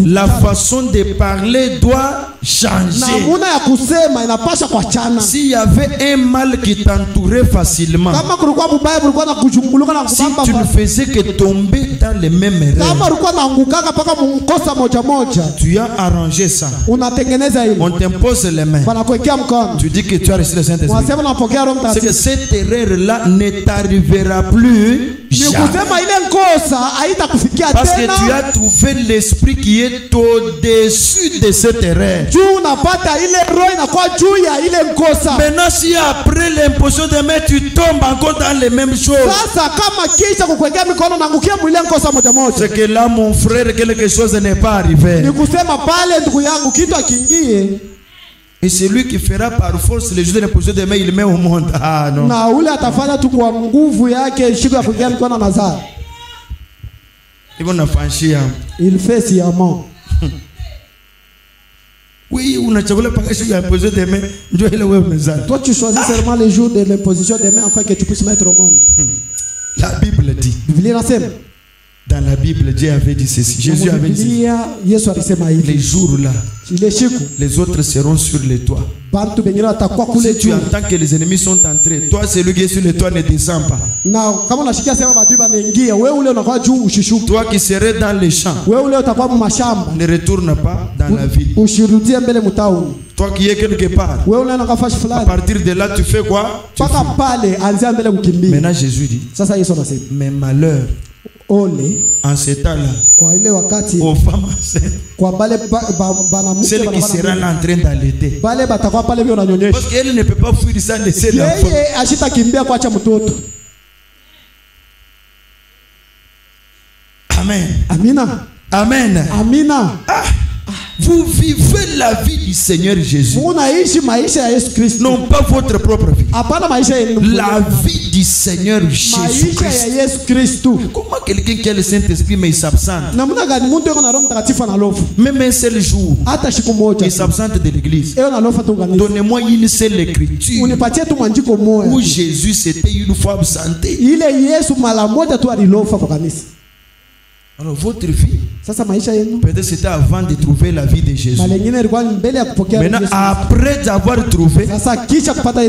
La façon de parler doit changer. S'il y avait un mal qui t'entourait facilement, si tu ne faisais que tomber dans les mêmes erreurs, tu as arrangé ça. On t'impose les mains. Tu dis que tu as reçu le Saint-Esprit. C'est que cette erreur-là ne t'arrivera plus jamais. Parce que tu as trouvé l'esprit qui est au-dessus de cette erreur. Maintenant, si après l'imposition de main, tu tombes encore dans les mêmes choses, c'est que là, mon frère, quelque chose n'est pas arrivé. Et c'est lui qui fera par force les jours de l'imposition de main, il met au monde. Ah non. Il fait sciemment. Oui, on a l'imposition de main. Toi, tu choisis seulement les jours de l'imposition de main afin que tu puisses mettre au monde. La Bible dit. Dans la Bible, Dieu avait dit ceci. Jésus avait dit, les jours là, les autres seront sur les toits. Si tu entends que les ennemis sont entrés, toi celui qui est sur les toits ne descend pas. Toi qui serais dans les champs, ne retourne pas dans la ville. Toi qui es quelque part, à partir de là tu fais quoi? Maintenant Jésus dit, mais malheur en ce temps-là, aux femmes enceintes, celle qui sera là en train d'allaiter, parce qu'elle ne peut pas fuir sans laisser l'enfant. Amen. Amina. Amen. Amina. Vous vivez la vie du Seigneur Jésus. Non pas votre propre vie. La vie du Seigneur Jésus-Christ. Comment quelqu'un qui a le Saint-Esprit mais il s'absente? Même un seul jour, il s'absente de l'église. Donnez-moi une seule écriture où Jésus s'était une fois absenté. Alors votre vie, peut-être c'était avant de trouver la vie de Jésus. Maintenant, après avoir trouvé,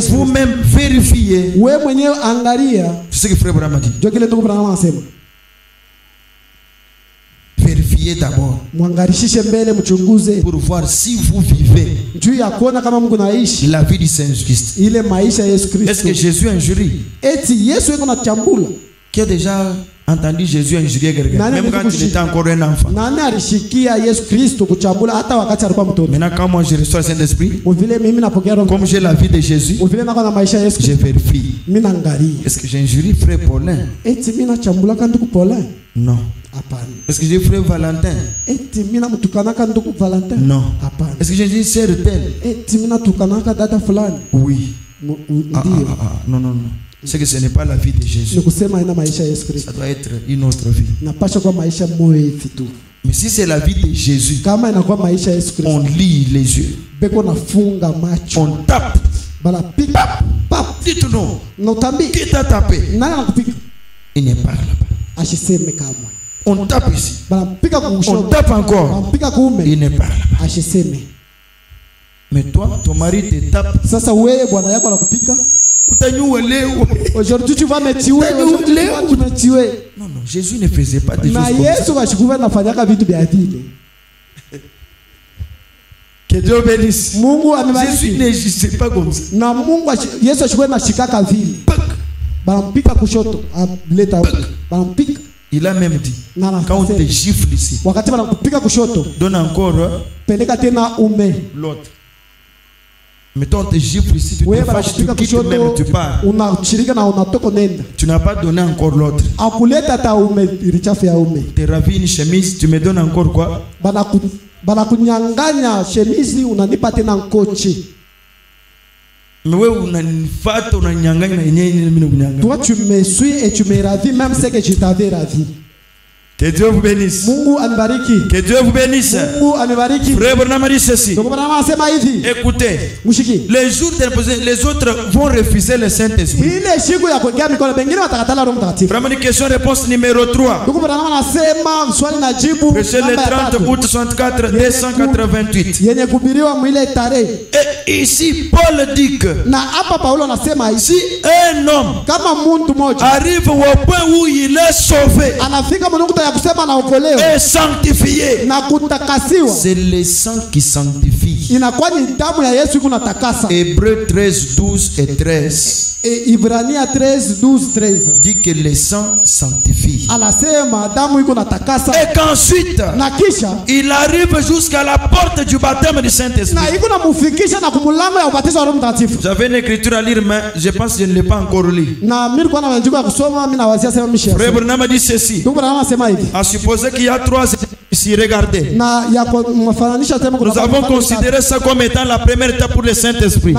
vous-même vérifiez. C'est ce que Frère Branham dit. Vérifiez d'abord pour voir si vous vivez la vie du Saint-Christ. Est-ce que Jésus injurie? Qui a déjà entendu Jésus injurier quelqu'un, même quand il était encore un enfant? Maintenant, quand moi je reçois le Saint-Esprit, comme j'ai la vie de Jésus, je vérifie. Est-ce que j'injurie Frère Paulin? Non. Est-ce que j'ai Frère Valentin? Non. Est-ce que j'ai dit Sœur telle? Oui. Non. C'est que ce n'est pas la vie de Jésus. Ça doit être une autre vie. Mais si c'est la vie de Jésus, on lit les yeux, on tape. Dites-nous, qui t'a tapé? Il n'est pas là-bas. On tape ici, on tape encore, il n'est pas là-bas. Mais toi, ton mari te tape. Aujourd'hui tu vas me tuer. Aujourd'hui tu me tuer. Non, Jésus ne faisait pas des choses comme ça. Que Dieu bénisse. Jésus n'agissait pas comme ça. Il a même dit, quand on te gifle ici, donne encore l'autre. Mettons, on te gifle ici, tu te fâches, tu quittes même, tu pars. Tu n'as pas donné encore l'autre. Tu ravis une chemise, tu me donnes encore quoi? Toi tu me suis et tu me ravis même ce que je t'avais ravi. Que Dieu vous bénisse. Que Dieu vous bénisse. Frère Branham dit ceci. Écoutez, les autres vont refuser le Saint-Esprit. Vraiment une question-réponse numéro 3. Prêché le 30 août 64 288. Et ici Paul dit que si un homme arrive au point où il est sauvé et sanctifié, c'est le sang qui sanctifie. Hébreux 13, 12 et 13 dit que le sang sanctifie. Et qu'ensuite il arrive jusqu'à la porte du baptême du Saint-Esprit. J'avais une écriture à lire, mais je pense que je ne l'ai pas encore lu. Frère Branham dit ceci. À supposer qu'il y a 3 ici, regardez. Nous avons considéré ça comme étant la première étape pour le Saint-Esprit.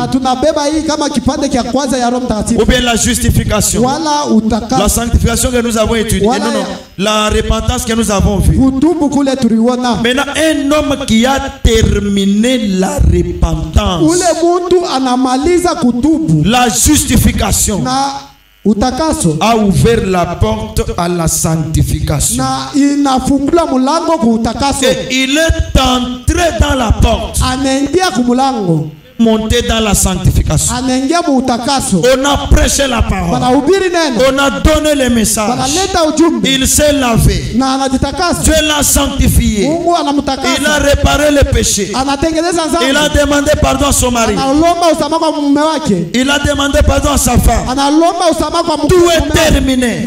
Ou bien la justification. La sanctification que nous avons étudiée. Non, la repentance que nous avons vue. Maintenant, un homme qui a terminé la repentance, la justification, a ouvert la porte à la sanctification. Et il est entré dans la porte, monté dans la sanctification. On a prêché la parole, on a donné le message, il s'est lavé, Dieu l'a sanctifié, il a réparé les péchés, il a demandé pardon à son mari, il a demandé pardon à sa femme. Tout est terminé.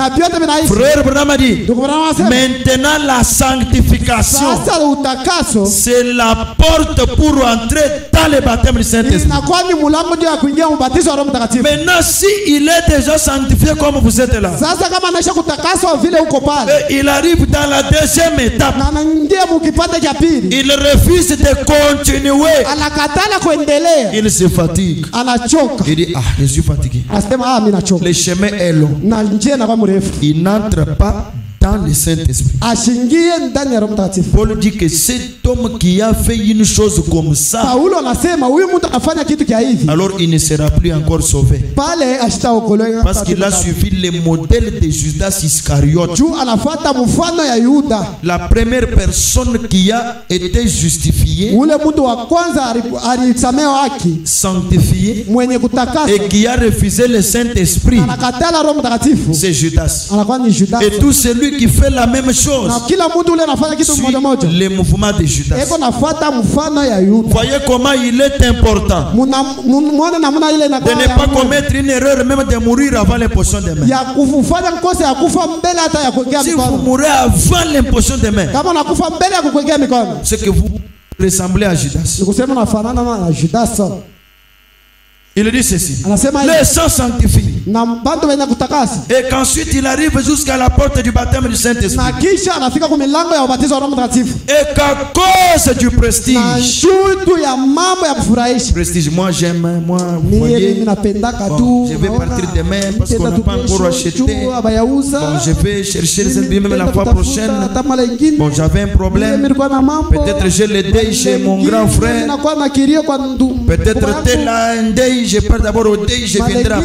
Frère Branham dit, maintenant la sanctification, c'est la porte pour entrer dans le baptême du Saint-Esprit. Saint-Esprit. Maintenant, si il est déjà sanctifié comme vous êtes là, et il arrive dans la deuxième étape, il refuse de continuer. Il se fatigue. Il dit, ah, je suis fatigué. Le chemin est long. Il n'entre pas dans le Saint-Esprit. Paul dit que cet homme qui a fait une chose comme ça, alors il ne sera plus encore sauvé. Parce qu'il a suivi le modèle de Judas Iscariote. La première personne qui a été justifiée, sanctifiée et qui a refusé le Saint-Esprit, c'est Judas. Et tout celui qui fait la même chose suit le mouvement de Judas. Voyez comment il est important de ne pas commettre une erreur, même de mourir avant l'imposition des mains. Si vous mourrez avant l'imposition des mains, c'est que vous ressemblez à Judas. Il dit ceci: le sang sanctifie. Et qu'ensuite il arrive jusqu'à la porte du baptême du Saint-Esprit. Et qu'à cause du prestige, moi j'aime, moi vous voyez, bon, je vais partir demain parce qu'on n'a pas encore acheté. Bon, je vais chercher les ennemis même la fois prochaine. Bon, j'avais un problème. Peut-être j'ai le deuil chez mon grand frère. Peut-être tel a un deuil. Je pars d'abord au deuil, je viendrai.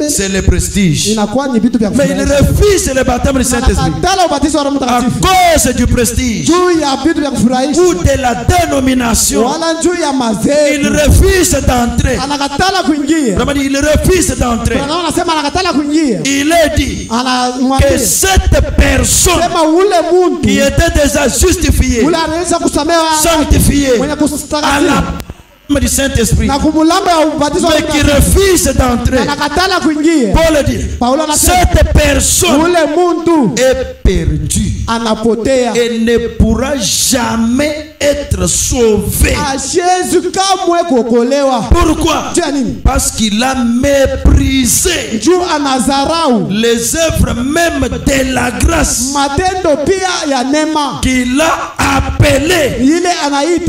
C'est le prestige. Mais il refuse le baptême du Saint-Esprit à cause du prestige ou de la dénomination. Il refuse d'entrer. Il refuse d'entrer. Il est dit que cette personne qui était déjà justifiée, sanctifiée à la du Saint-Esprit, mais qui refuse d'entrer, Paul dit, cette personne est perdue et ne pourra jamais être sauvée. Pourquoi? Parce qu'il a méprisé les œuvres même de la grâce qu'il a appelé.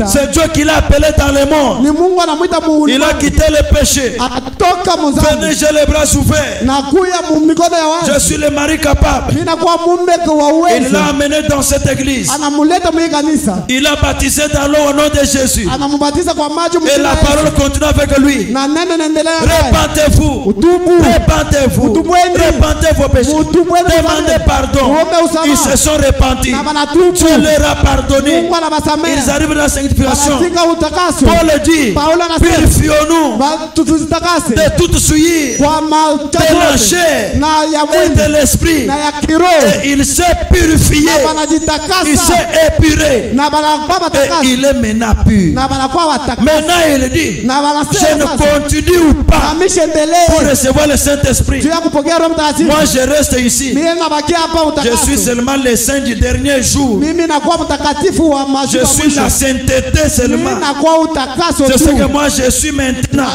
C'est Dieu qui l'a appelé dans le monde. Il a quitté le péché. Venez, j'ai les bras ouverts. Je suis le mari capable. Il l'a amené dans cette église. Il a baptisé dans l'eau au nom de Jésus. Et la parole continue avec lui. Repentez-vous. Repentez-vous. Repentez vos péchés. Demandez pardon. Ils se sont repentis. Dieu leur a pardonné. Ils arrivent dans la sanctification. Paul dit, purifions-nous de toute souillure, de la chair et de l'esprit. Et il s'est purifié, il s'est épuré, et il est maintenant pur. Maintenant il dit, je ne continue pas pour recevoir le Saint-Esprit. Moi je reste ici. Je suis seulement le saint du dernier jour. Je suis la sainteté seulement. C'est ce que moi je suis maintenant.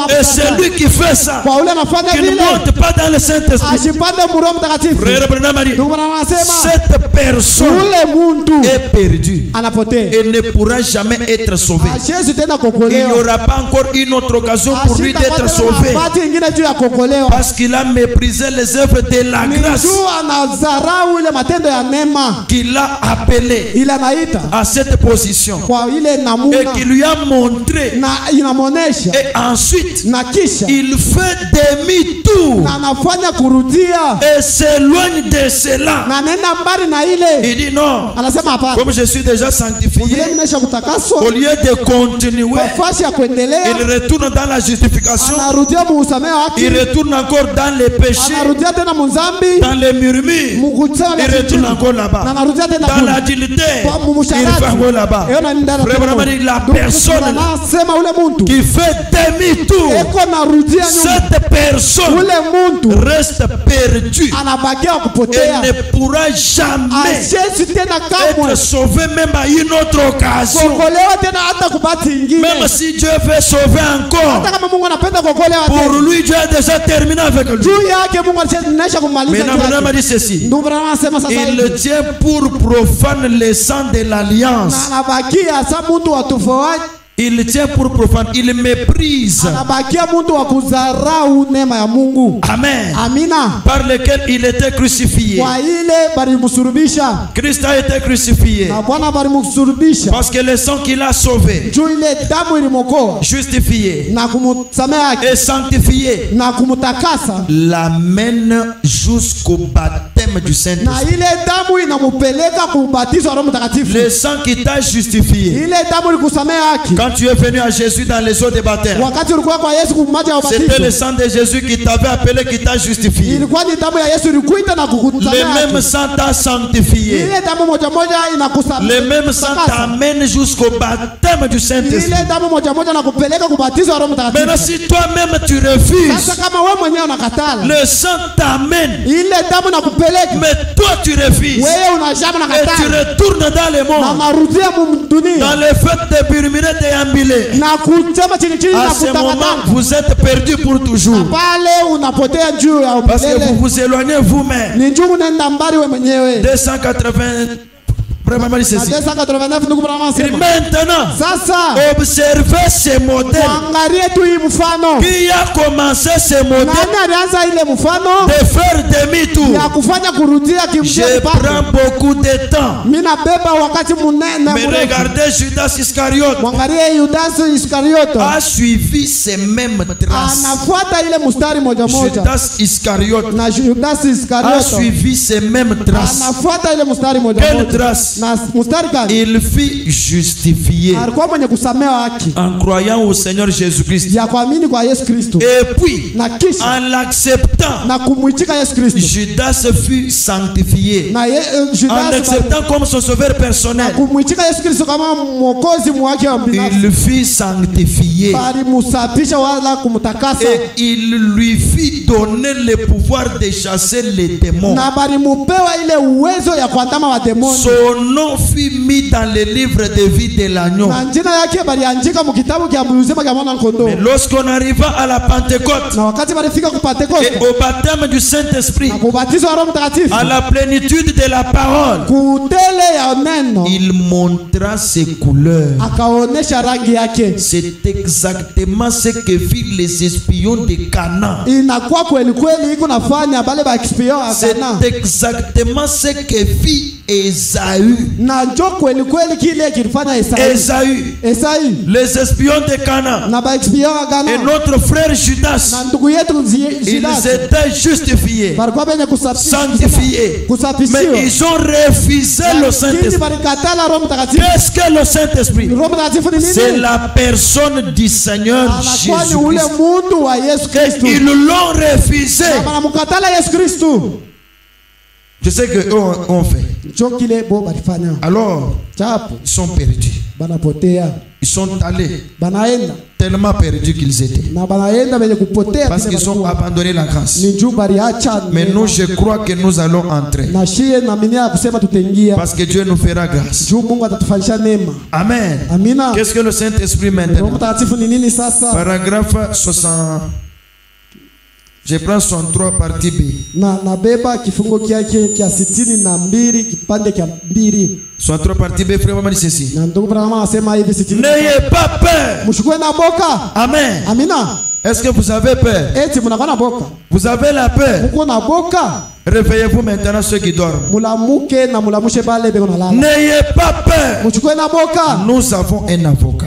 Et celui qui fait ça, qui ne monte pas dans le Saint-Esprit, cette personne est perdue et ne pourra jamais être sauvée. Il n'y aura pas encore une autre occasion pour lui d'être sauvé, parce qu'il a méprisé les œuvres de la grâce qu'il a appelé à cette position et qui lui a montré. Et ensuite il fait demi-tour et s'éloigne de cela. Il dit non, comme je suis déjà sanctifié, au lieu de continuer, il retourne dans la justification, il retourne encore dans les péchés péché, dans les murmures, il retourne encore là-bas. Dans l'adultère, il va encore là-bas. Vraiment, la personne qui fait demi-tour, cette personne reste perdue. Elle ne pourra jamais être sauvée même à une autre occasion. Même si Dieu veut sauver encore, pour lui Dieu a déjà terminé avec lui. Maintenant, dit ceci: il tient pour profane le sang de l'alliance. Il tient pour profane, il méprise. Amen. Par lequel il était crucifié. Christ a été crucifié. Parce que le sang qu'il a sauvé, justifié et sanctifié, l'amène jusqu'au baptême du Saint-Esprit. Le sang qui t'a justifié. Quand tu es venu à Jésus dans les eaux de baptême, c'était le sang de Jésus qui t'avait appelé, qui t'a justifié. Le même sang t'a sanctifié. Le même sang t'amène jusqu'au baptême du Saint-Esprit. Maintenant, si toi-même tu refuses, le sang t'amène, mais toi tu refuses, et tu retournes dans le monde, dans les fêtes de Burmine, à ce moment, vous êtes perdu pour toujours. Parce que vous vous éloignez vous-même. 280. Maintenant, observez ce modèle. Qui a commencé ce modèle de faire demi-tour? Je prends beaucoup de temps. Mais regardez, Judas Iscariote a suivi ces mêmes traces. Judas Iscariote a suivi ces mêmes traces. Quelle trace? Il fut justifié en croyant au Seigneur Jésus-Christ. Et puis, en l'acceptant, Judas fut sanctifié. En l'acceptant comme son sauveur personnel, il fut sanctifié. Et il lui fit donner le pouvoir de chasser les démons. Son nom fut mis dans le livre de vie de l'agneau. Mais lorsqu'on arriva à la Pentecôte et au baptême du Saint-Esprit, à la plénitude de la parole, il montra ses couleurs. C'est exactement ce que firent les espions de Canaan. C'est exactement ce que fit Esaü. Les espions de Canaan et notre frère Judas, ils étaient justifiés, sanctifiés, mais ils ont refusé le Saint-Esprit. Qu'est-ce que le Saint-Esprit? C'est la personne du Seigneur Jésus-Christ. Ils l'ont refusé. Je sais que eux ont fait. Alors, ils sont perdus. Ils sont allés tellement perdus qu'ils étaient. Parce qu'ils ont abandonné la grâce. Mais nous, je crois que nous allons entrer. Parce que Dieu nous fera grâce. Amen. Qu'est-ce que le Saint-Esprit maintenant? Paragraphe 60. Je prends 63 partie B. Soit 3 partie B, frère, maman dit ceci. N'ayez pas peur. Amen. Est-ce que vous avez peur? Vous avez la peur? Réveillez-vous maintenant ceux qui dorment. N'ayez pas peur. Nous avons un avocat.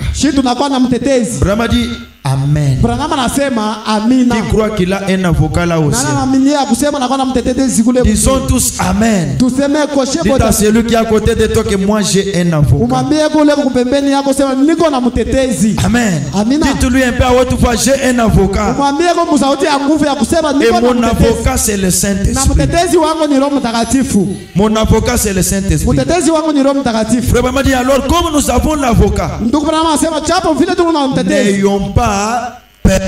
Brahma dit, Amen. Branham anasema amina. Qui croit qu'il a un avocat là aussi? Nana aminia kusema na kwa mtetezi kule. Disons tous amen. Tuseme koshe Dites à celui qui est à côté de toi que moi j'ai un avocat. Umwambie kule kupembeni yako sema niko na mtetezi. Amen. Amina. Dites-lui un peu à haute voix, j'ai un avocat. Umwambie kwa msauti ya nguvu ya kusema Et niko na mon mtetezi. avocat c'est le Saint-Esprit. Na mtetezi wangu ni Roho Mtakatifu. Mon avocat c'est le Saint-Esprit. Mtetezi wangu ni Roho Mtakatifu. Frère m'a dit alors comme nous avons l'avocat, Ndugu Branham anasema chapo vile tuko na mtetezi. n'ayons pas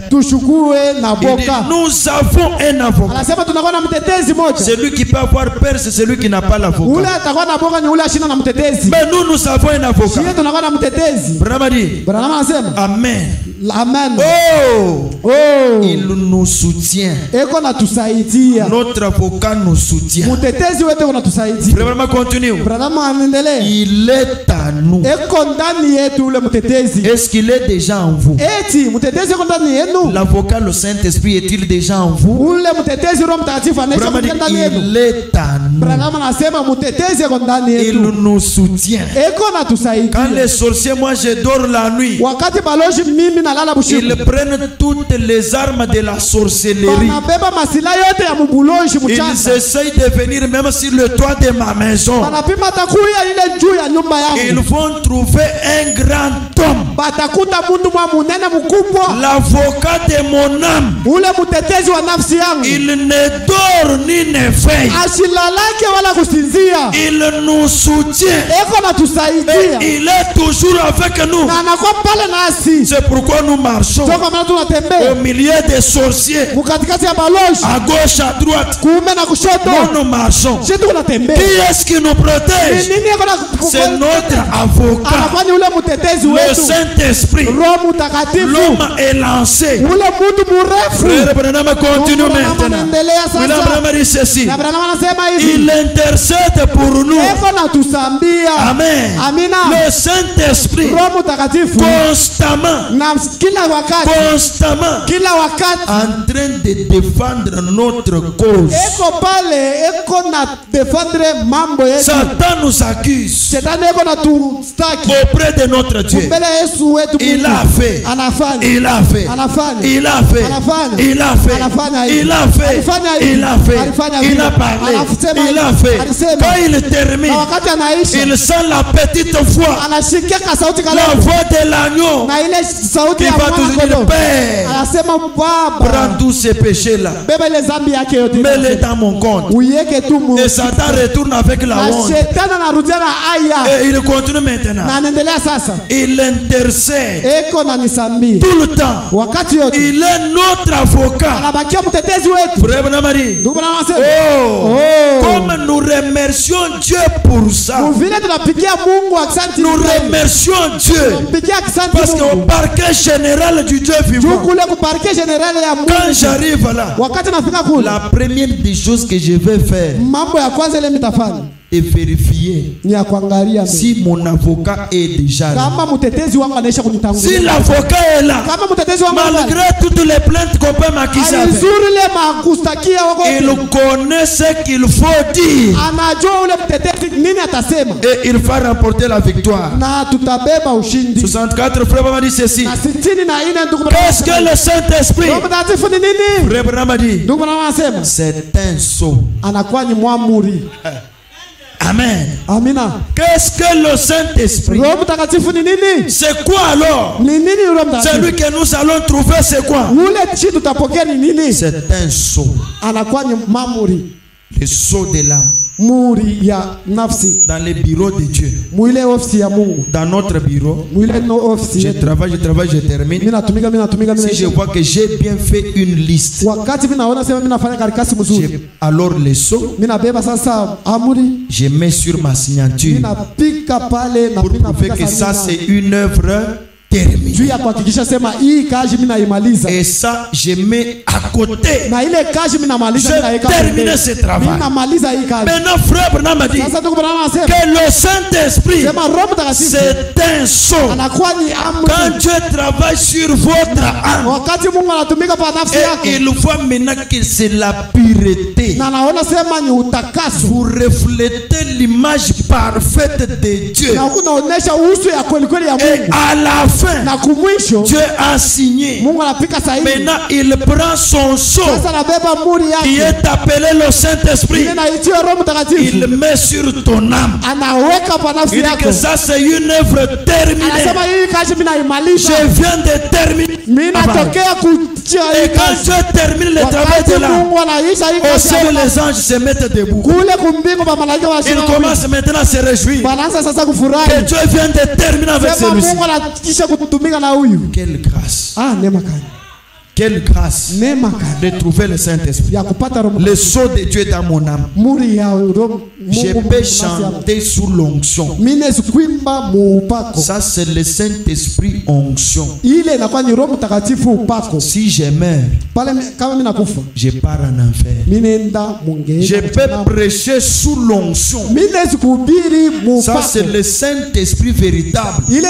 tushukue na boka. Nous avons un avocat. Anasema tunakuwa na mtetezi moja. Celui qui peut avoir peur, c'est celui qui n'a pas l'avocat. Ule atakuwa na boka ni ule ashina na mtetezi. Mais nous avons un avocat. Sisi tunakuwa na mtetezi. Branham dit. Branham anasema Amen. Amen. Oh. Il nous soutient. Eko na tusaidia. Notre avocat nous soutient. Mtetezi wetu unatusaidia. Branham continue. Branham anaendelea. Il est à nous. Eko ndani yetu ule mtetezi. Est-ce qu'il est déjà en vous? Eti mtetezi eko ndani yenu. L'avocat, le Saint-Esprit, est-il déjà en vous? Ule mtetezi Roho Mtakatifu anaisha ndani yenu. Il est à nous. Branham anasema mtetezi eko ndani yetu. Il nous soutient. Eko na tusaidia. Quand les sorciers, moi je dors la nuit. Wakati baloji mimi nalala bushiku. Ils prennent toutes les armes de la sorcellerie. Wanabeba masila yote ya mubuloji mchana. Ils essayent de venir même sur le toit de ma maison. Wanapima takuya ile juu ya nyumba yangu. Ils vont trouver un grand homme. Batakuta mtu mwa munene mkubwa. L'avocat de mon âme. Ule mtetezi wa nafsi yangu. Il ne dort ni ne veille. Asilalake wala kusinzia. Il nous soutient. Eko na tusaidia. Il est toujours avec nous. Na anakuwa pale nasi. C'est pourquoi nous marchons au milieu des sorciers, à gauche, à droite. Nous marchons. Qui est-ce qui nous protège? C'est notre avocat, le Saint-Esprit. L'homme est lancé. Frère Branham continue maintenant. Branham dit ceci. Il intercède pour nous. Amen. Le Saint-Esprit constamment en train de défendre notre cause. Satan nous accuse auprès de notre Dieu. Il a fait. Il a fait. Il a fait. Il a fait. Il a fait. Il a fait. Il a parlé. Il a fait. Quand il termine, il sent la petite voix. La voix de l'agneau qui va toujours dire Père, prends tous ces péchés-là, mets-les dans mon compte. Et Satan retourne avec la honte. Et il continue maintenant. Il intercède tout le temps. Il est notre avocat. Frère Branham, comme nous remercions Dieu pour ça. Nous remercions Dieu parce qu'au parquet général du Dieu vivant, quand j'arrive là, la première des choses que je vais faire et vérifier si mon avocat est déjà là. Si l'avocat est là, malgré toutes les plaintes qu'on peut m'accuser avec, il connaît ce qu'il faut dire et il va remporter la victoire. 64 frères m'a dit ceci. Qu'est-ce que le Saint-Esprit? Frère Branham dit c'est un sceau. Amen. Amina. Qu'est-ce que le Saint-Esprit? C'est quoi alors? Celui que nous allons trouver, c'est quoi? C'est un sceau. Le sceau de l'âme. Dans les bureaux de Dieu. Dans notre bureau. Je travaille, je termine. Si je vois que j'ai bien fait une liste, alors le sceau, je mets sur ma signature pour prouver que ça c'est une œuvre terminé. Et ça, je mets à côté. J'ai terminé ce travail. Maintenant, frère Branham dit que le Saint-Esprit, c'est un sceau. Quand Dieu travaille sur votre âme, et il voit maintenant que c'est la pureté. Vous reflétez l'image parfaite de Dieu. Et à la fin, Dieu a signé. Maintenant, il prend son sceau qui est appelé le Saint-Esprit. Il met sur ton âme. Il dit que ça, c'est une œuvre terminée. Je viens de terminer. Et quand Dieu termine le travail de l'âme, au ciel, les anges se mettent debout. Ils commencent maintenant à se réjouir que Dieu vient de terminer avec celui-ci. Quelle grâce. Quelle grâce de trouver le Saint-Esprit. Le sceau de Dieu est dans mon âme. Je peux chanter sous l'onction. Ça, c'est le Saint-Esprit onction. Si je meurs, je pars en enfer. Je peux prêcher sous l'onction. Ça, c'est le Saint-Esprit véritable, mais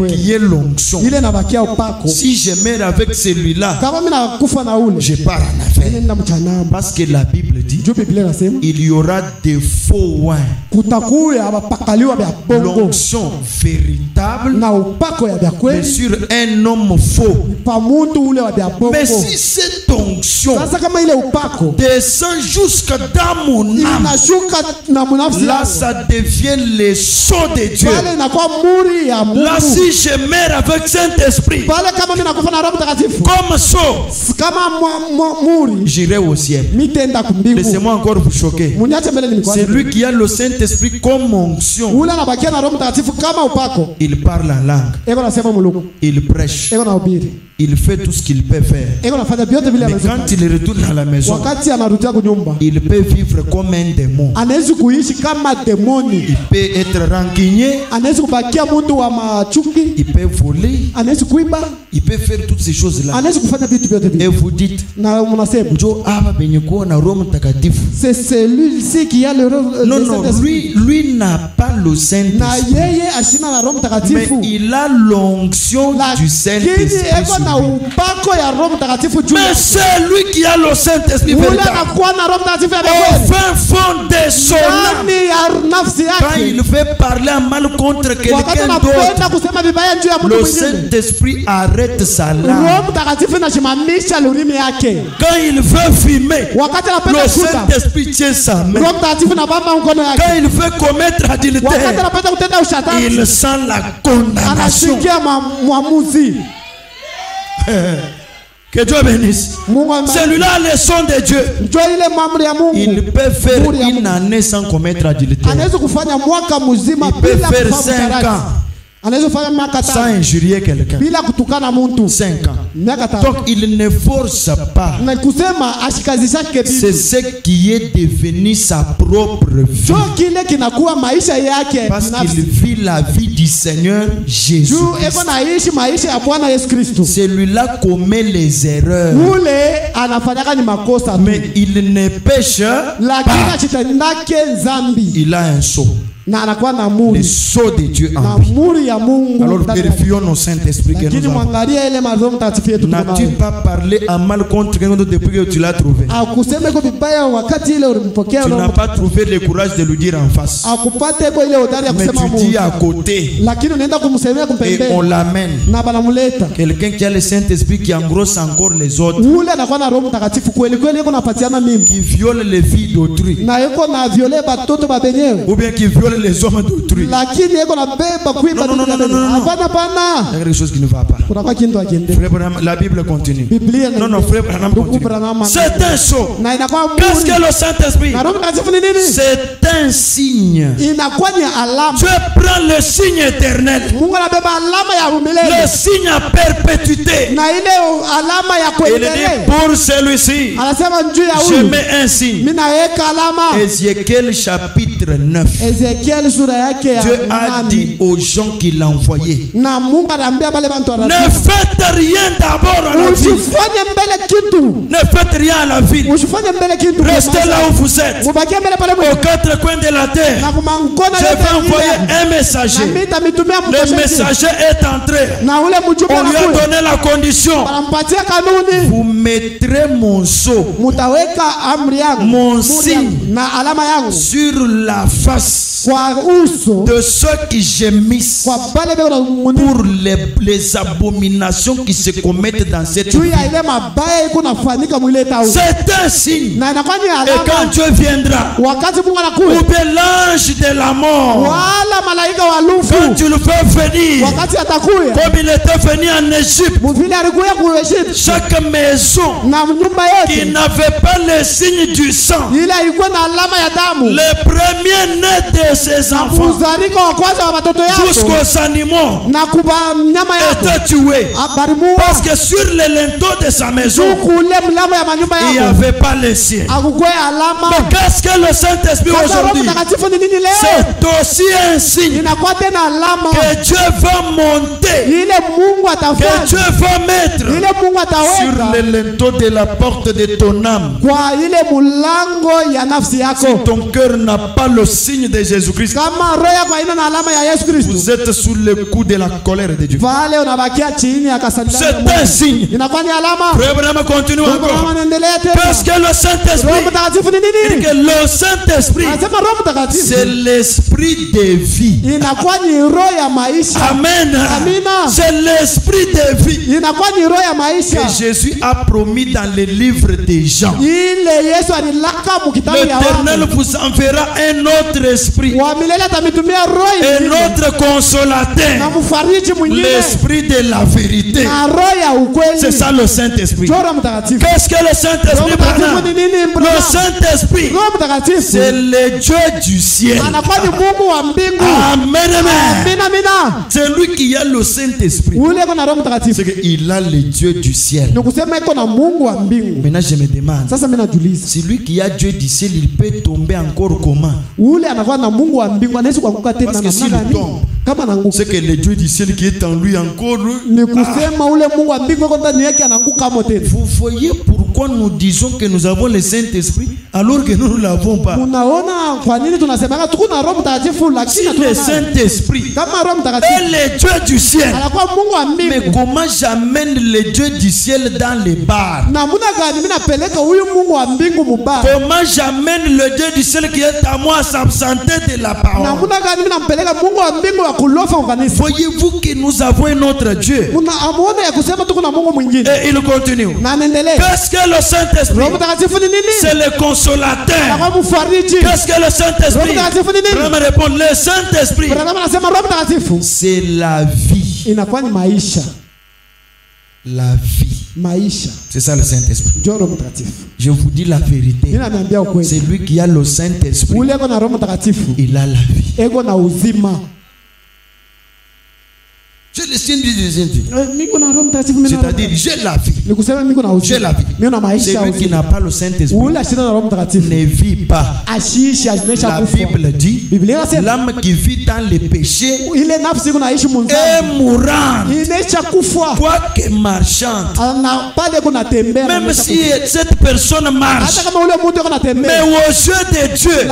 qui est l'onction. Si je meurs avec celui-là, je pars en affaire. Parce que la Bible dit il y aura des faux oins. L'onction véritable, mais sur un homme faux. Mais si cette onction descend jusque dans mon âme, là ça devient le sceau de Dieu. Là si je meurs avec Saint-Esprit comme sceau, j'irai au ciel. Laissez-moi encore vous choquer. C'est lui qui a le Saint-Esprit comme onction. Il parle en langue. Il prêche. Il fait tout ce qu'il peut faire. Mais quand il retourne à la maison, il peut vivre comme un démon. Il peut être rancunier. Il peut voler. Il peut faire toutes ces choses-là. Et vous dites, c'est celui-ci qui a le non, non, lui n'a pas le Saint-Esprit. Mais il a l'onction du Saint-Esprit. Mais c'est lui qui a le Saint-Esprit véritable. Au fin fond de son âme, quand il fait parler mal contre quelqu'un d'autre, le Saint-Esprit arrête sa langue. Quand il veut fumer, le Saint-Esprit tient sa main. Quand il veut commettre adultère, il sent la condamnation. Que Dieu bénisse. Celui-là a le son de Dieu. Il peut faire une année sans commettre adultère. Il peut faire 5 ans sans injurier quelqu'un. 5 ans. Donc il ne force pas. C'est ce qui est devenu sa propre vie. Parce qu'il vit la vie du Seigneur Jésus. Celui-là commet les erreurs. Mais il ne pêche pas. Il a un sceau. Le sceau de Dieu en lui. Alors vérifions nos Saint-Esprit que nous avons. N'as-tu pas parlé à mal contre quelqu'un d'autre depuis que tu l'as trouvé? Tu n'as pas trouvé le courage de lui dire en face. Mais tu dis à côté. Et on l'amène. Quelqu'un qui a le Saint-Esprit qui engrosse encore les autres. Qui viole les filles d'autrui. Ou bien qui viole les hommes d'autrui. Non. Il y a quelque chose qui ne va pas. La Bible continue. Non, frère Branham continue. C'est un sceau. Qu'est-ce que le Saint-Esprit? C'est un signe. Dieu prend le signe éternel. Le signe à perpétuité. Il dit pour celui-ci, je mets un signe. Ézéchiel chapitre 9. Dieu a dit aux gens qu'il a envoyés, ne faites rien d'abord à la ville. Ne faites rien à la ville. Restez là où vous êtes. Aux 4 coins de la terre, je vais envoyer un messager. Le messager est entré. On lui a donné la condition. Vous mettrez mon sceau, mon signe sur la face de ceux qui gémissent pour les abominations qui se commettent dans cette vie. C'est un signe. Et quand Dieu viendra, ou bien l'ange de la mort, quand tu le fais venir, comme il était venu en Égypte, chaque maison qui n'avait pas le signe du sang, les premiers nés de ses enfants jusqu'aux animaux étaient tués, parce que sur les linteaux de sa maison il n'y avait pas les siens. Mais qu'est-ce que le Saint-Esprit aujourd'hui? C'est aussi un signe que Dieu va monter, que Dieu va mettre sur les linteaux de la porte de ton âme. Si ton cœur n'a pas le signe de Jésus-Christ, vous êtes sous le coup de la colère de Dieu. C'est un signe. Frère, continue encore. Parce que le Saint-Esprit, le Saint-Esprit, c'est l'esprit de vie. Amen. C'est l'esprit de vie que Jésus a promis dans les livres des Jean. L'Éternel vous enverra un autre esprit, un autre consolateur, l'esprit de la vérité. C'est ça le Saint-Esprit. Qu'est-ce que le Saint-Esprit? Le Saint-Esprit, c'est le Dieu du ciel. Amen. C'est lui qui a le Saint-Esprit. C'est qu'il a le Dieu du ciel. Maintenant je me demande, si lui qui a Dieu du ciel, il peut tomber encore comment? Parce que s'il tombe, c'est que le Dieu du ciel qui est en lui encore. Vous voyez pourquoi nous disons que nous avons le Saint-Esprit alors que nous ne l'avons pas? Si le Saint-Esprit est le Dieu du ciel, mais comment j'amène le Dieu du ciel dans les bars? Comment j'amène le Dieu du ciel qui est à moi à s'absenter de la parole? Voyez-vous que nous avons un autre Dieu? Et il continue. Qu'est-ce que le Saint-Esprit? C'est le consolateur. Qu'est-ce que le Saint-Esprit? Je me réponds, le Saint-Esprit, c'est la vie. La vie. C'est ça le Saint-Esprit. Je vous dis la vérité. C'est lui qui a le Saint-Esprit. Il a la vie. J'ai le signe du Saint-Esprit. C'est-à-dire, j'ai la vie. J'ai la vie. Celui qui n'a pas le Saint-Esprit ne vit pas. La Bible dit, l'âme qui vit dans les péchés est mourante, quoique marchande. Même si cette personne marche, mais aux yeux de Dieu,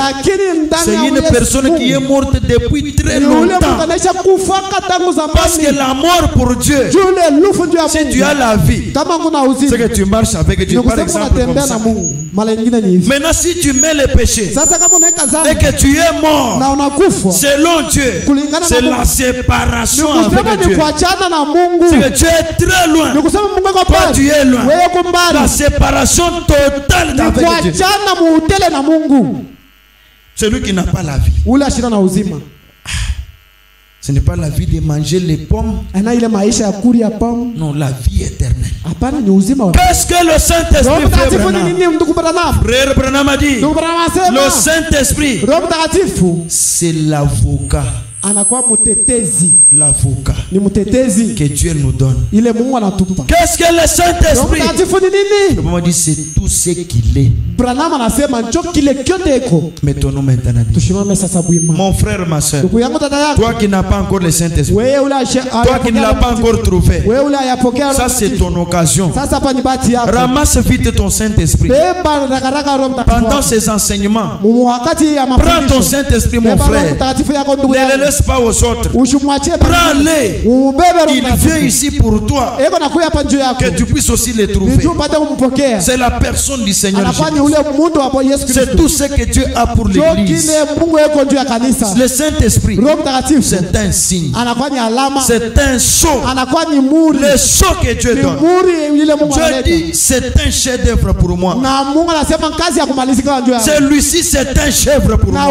c'est une personne qui est morte depuis très longtemps. Parce que la mort pour Dieu, si tu as la vie, c'est que tu marches avec Dieu. Par exemple, comme ça. Maintenant, si tu mets le péché et que tu es mort, selon Dieu, c'est la séparation avec Dieu. C'est que tu es très loin. Toi, tu es loin. La séparation totale avec Dieu. Celui qui n'a pas la vie. Ce n'est pas la vie de manger les pommes. Non, la vie éternelle. Qu'est-ce que le Saint-Esprit fait? Frère Branham a dit, le Saint-Esprit, c'est l'avocat. L'avocat que Dieu nous donne. Qu'est-ce que le Saint-Esprit? Le moment dit, c'est tout ce qu'il est. Mettons-nous maintenant. Mon frère, ma soeur, toi qui n'as pas encore le Saint-Esprit, toi qui ne l'as pas encore trouvé, ça c'est ton occasion. Ramasse vite ton Saint-Esprit. Pendant ces enseignements, prends ton Saint-Esprit, mon frère. Ne le laisse laisse pas aux autres. Prends-les. Il vient ici pour toi. Que tu puisses aussi les trouver. C'est la personne du Seigneur Jésus. C'est tout ce que Dieu a pour l'église. Le Saint-Esprit, c'est un signe. C'est un sceau. Le sceau que Dieu donne. Dieu dit, c'est un chef-d'œuvre pour moi. Celui-ci, c'est un chef-d'œuvre pour moi.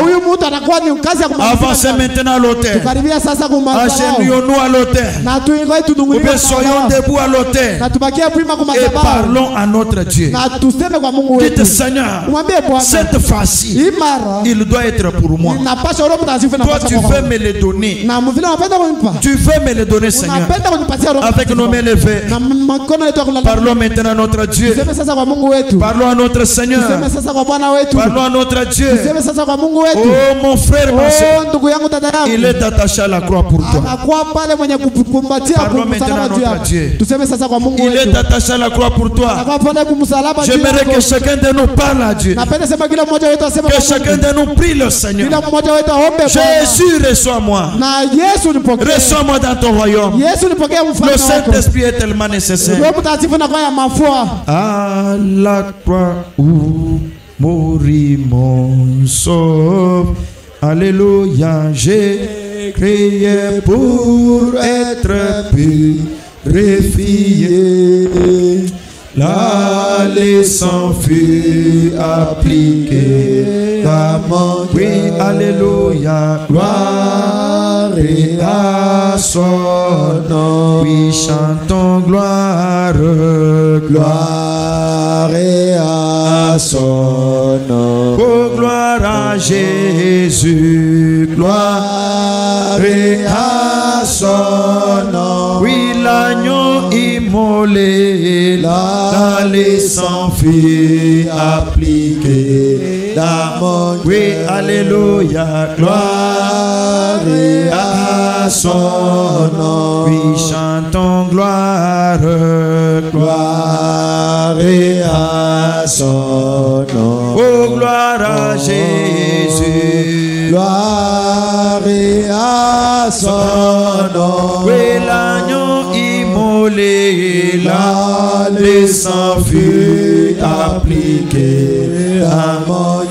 Avancez maintenant à l'autel. Agenouillons-nous à l'autel. Ou bien soyons debout à l'autel. Et parlons à notre Dieu. Dites, Seigneur, cette fois-ci, il doit être pour moi. Toi, tu veux me le donner. Tu veux me le donner, Seigneur. Avec nos mains levées. Parlons maintenant à notre Dieu. Parlons à notre Seigneur. Parlons à notre Dieu. Oh mon frère, ma soeur, il est attaché à la croix pour toi. Parlons maintenant à notre Dieu. Il est attaché à la croix pour toi. J'aimerais que chacun de nous parle à Dieu. Que chacun de nous prie le Seigneur. Jésus, reçois-moi. Reçois-moi dans ton royaume. Le Saint-Esprit est tellement nécessaire. À la croix où mourit mon sauve. Alléluia, j'ai crié pour être purifié. Le sang fut appliqué. Oui, alléluia, gloire à son nom. Oui, chantons gloire, gloire à son nom. Oh, gloire à Jésus, gloire à son nom. Oui, l'agneau immolé, le sang fut appliqué. Oui, alléluia, gloire à son nom. Oui, chantons gloire, gloire à son nom. Oh, gloire à Jésus, gloire à son nom. Oui, l'agneau immolé, le sang fut appliqué.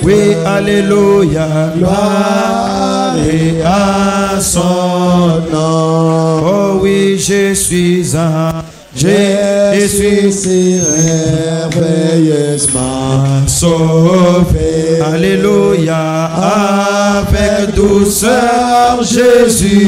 Oui, alléluia, gloire à son nom. Oh oui, je suis si merveilleusement sauvé. Alléluia, avec douceur Jésus